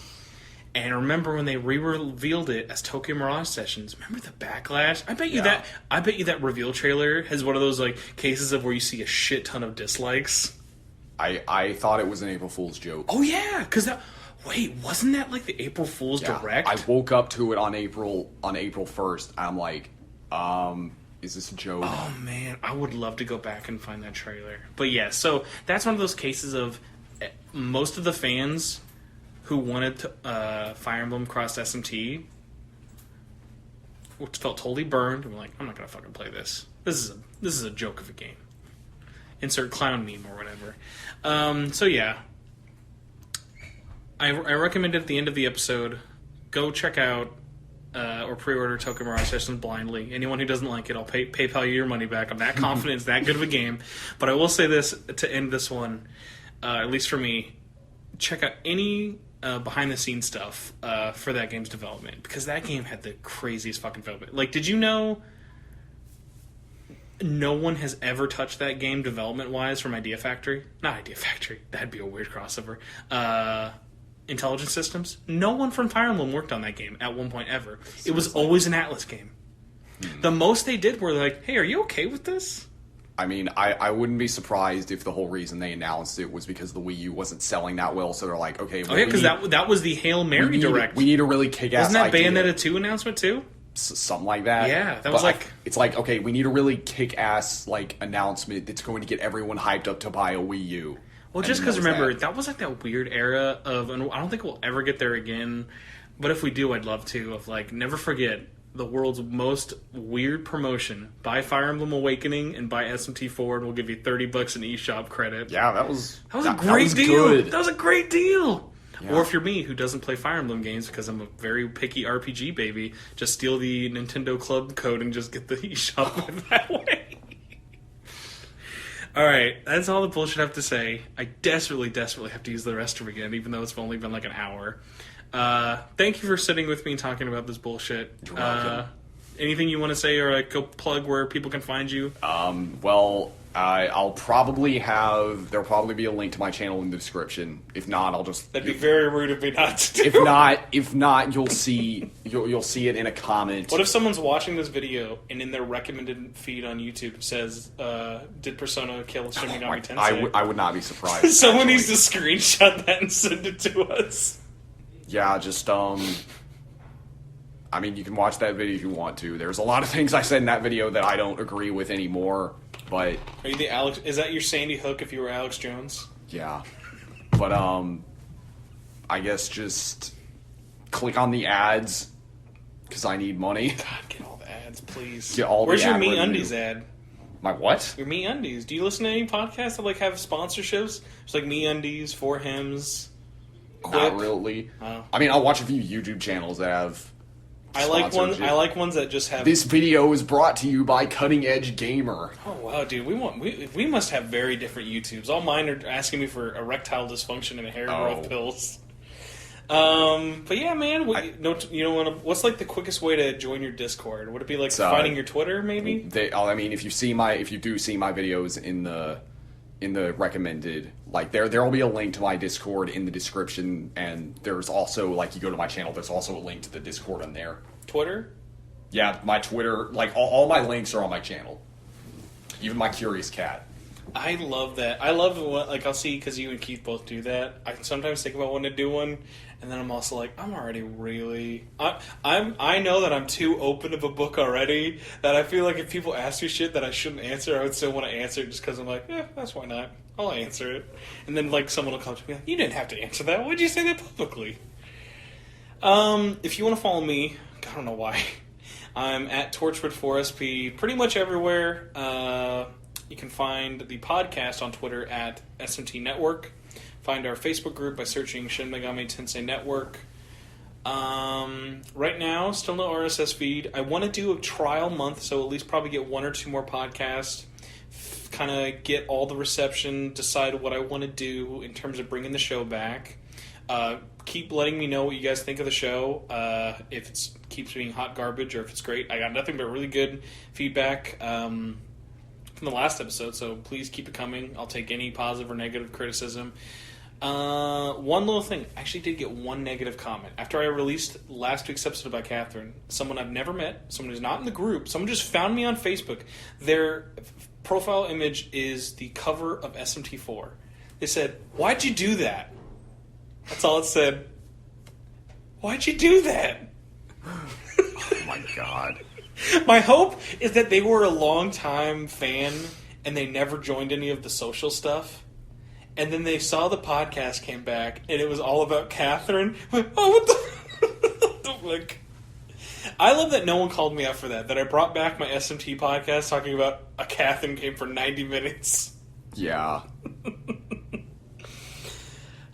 And remember when they re-revealed it as Tokyo Mirage Sessions, remember the backlash? I bet you that reveal trailer has one of those like cases of where you see a shit ton of dislikes. I thought it was an April Fool's joke. Oh yeah, because wasn't that like the April Fool's Direct? I woke up to it on April 1st. I'm like, is this a joke? Oh man, I would love to go back and find that trailer. But yeah, so that's one of those cases of most of the fans who wanted Fire Emblem Cross SMT felt totally burned and were like, I'm not gonna fucking play this. This is a joke of a game. Insert clown meme or whatever. So yeah, I recommend at the end of the episode, go check out or pre-order Tokyo Mirage Sessions blindly. Anyone who doesn't like it, I'll PayPal you your money back. I'm that confident it's that good of a game. But I will say this to end this one, at least for me, check out any behind-the-scenes stuff for that game's development. Because that game had the craziest fucking development. Like, did you know no one has ever touched that game development-wise from Idea Factory? Not Idea Factory. That'd be a weird crossover. Intelligent Systems. No one from Fire Emblem worked on that game at one point ever. It was always an Atlas game. The most they did were like, hey, are you okay with this? I mean, I wouldn't be surprised if the whole reason they announced it was because the Wii U wasn't selling that well, so they're like, okay... Well, because that was the Hail Mary Direct. We need a really kick-ass idea. Wasn't that Bayonetta 2 announcement too? Something like that. Yeah, that was like... It's like, okay, we need a really kick-ass like announcement that's going to get everyone hyped up to buy a Wii U. Well, just because, remember, that was like that weird era of, and I don't think we'll ever get there again, but if we do, I'd love to, of like, never forget the world's most weird promotion. Buy Fire Emblem Awakening and buy SMT4 and we'll give you $30 in eShop credit. Yeah, that was a great deal. Good. That was a great deal. Yeah. Or if you're me, who doesn't play Fire Emblem games because I'm a very picky RPG baby, just steal the Nintendo Club code and just get the eShop that way. Alright, that's all the bullshit I have to say. I desperately have to use the restroom again, even though it's only been like an hour. Thank you for sitting with me and talking about this bullshit. You're welcome. Anything you want to say or like go plug where people can find you? Well, there'll probably be a link to my channel in the description. If not, I'll just... That'd be very rude of me not to do. If not, you'll see it in a comment. What if someone's watching this video and in their recommended feed on YouTube says, did Persona kill Shin Megami Tensei? I would not be surprised. Someone needs to screenshot that and send it to us. Yeah, just, I mean, you can watch that video if you want to. There's a lot of things I said in that video that I don't agree with anymore, but... Are you the Alex... Is that your Sandy Hook if you were Alex Jones? Yeah. But, I guess just click on the ads, because I need money. God, get all the ads, please. Get all Where's the your ad Me revenue. Undies ad? My what? Your MeUndies. Do you listen to any podcasts that like have sponsorships? It's like MeUndies, For Hims, Quip. Not really. Oh. I mean, I'll watch a few YouTube channels that have. I like sponsorship. ones that just have. This video is brought to you by Cutting Edge Gamer. Oh wow, dude, we must have very different YouTubes. All mine are asking me for erectile dysfunction and hair growth pills. But yeah, man, what's like the quickest way to join your Discord? Would it be like finding your Twitter, maybe? I mean, if you do see my videos in the recommended, like there will be a link to my Discord in the description, and there's also, like, you go to my channel, there's also a link to the Discord on there. Twitter? Yeah, my Twitter, like all my links are on my channel, even my Curious Cat. I love that. I love what, like, I'll see, because you and Keith both do that. I sometimes think about wanting to do one, and then I'm also like, I'm already really... I know that I'm too open of a book already, that I feel like if people ask me shit that I shouldn't answer, I would still want to answer it just because I'm like, yeah, that's why not. I'll answer it. And then, like, someone will come to me like, you didn't have to answer that. Why'd you say that publicly? If you want to follow me, I don't know why, I'm at Torchwood4SP pretty much everywhere. You can find the podcast on Twitter at SMT Network. Find our Facebook group by searching Shin Megami Tensei Network. Right now, still no RSS feed. I want to do a trial month, so at least probably get 1 or 2 more podcasts. Kind of get all the reception, decide what I want to do in terms of bringing the show back. Keep letting me know what you guys think of the show. If it keeps being hot garbage or if it's great. I got nothing but really good feedback from the last episode, so please keep it coming. I'll take any positive or negative criticism. One little thing. I actually did get one negative comment. After I released last week's episode about Catherine, someone I've never met, someone who's not in the group, someone just found me on Facebook. Their profile image is the cover of SMT4. They said, "Why'd you do that?" That's all it said. Why'd you do that? Oh my god. My hope is that they were a long-time fan and they never joined any of the social stuff. And then they saw the podcast came back and it was all about Catherine. Like, oh, what the... like, I love that no one called me out for that. That I brought back my SMT podcast talking about a Catherine game for 90 minutes. Yeah.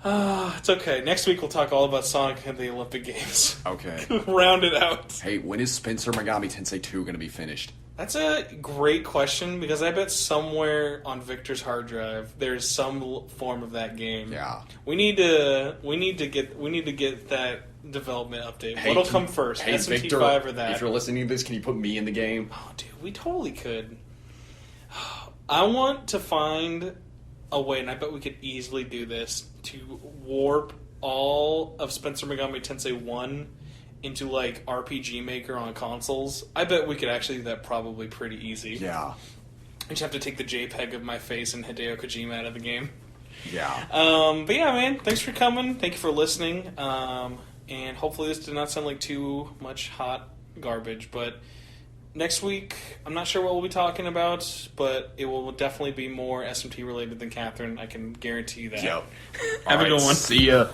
It's okay. Next week we'll talk all about Sonic and the Olympic Games. Okay. Round it out. Hey, when is Spencer Megami Tensei 2 going to be finished? That's a great question, because I bet somewhere on Victor's hard drive there's some form of that game. Yeah. We need to get that development update. Hey, What'll come first? Hey, SMT5 Victor, or that? if you're listening to this, can you put me in the game? Oh, dude, we totally could. I want to find a way, and I bet we could easily do this, to warp all of Spencer Megami Tensei 1 into, like, RPG Maker on consoles. I bet we could actually do that probably pretty easy. Yeah. I just have to take the JPEG of my face and Hideo Kojima out of the game. Yeah. But yeah, man, thanks for coming. Thank you for listening. And hopefully this did not sound like too much hot garbage, but next week, I'm not sure what we'll be talking about, but it will definitely be more SMT related than Catherine. I can guarantee that. Yep. Have a good one. See ya.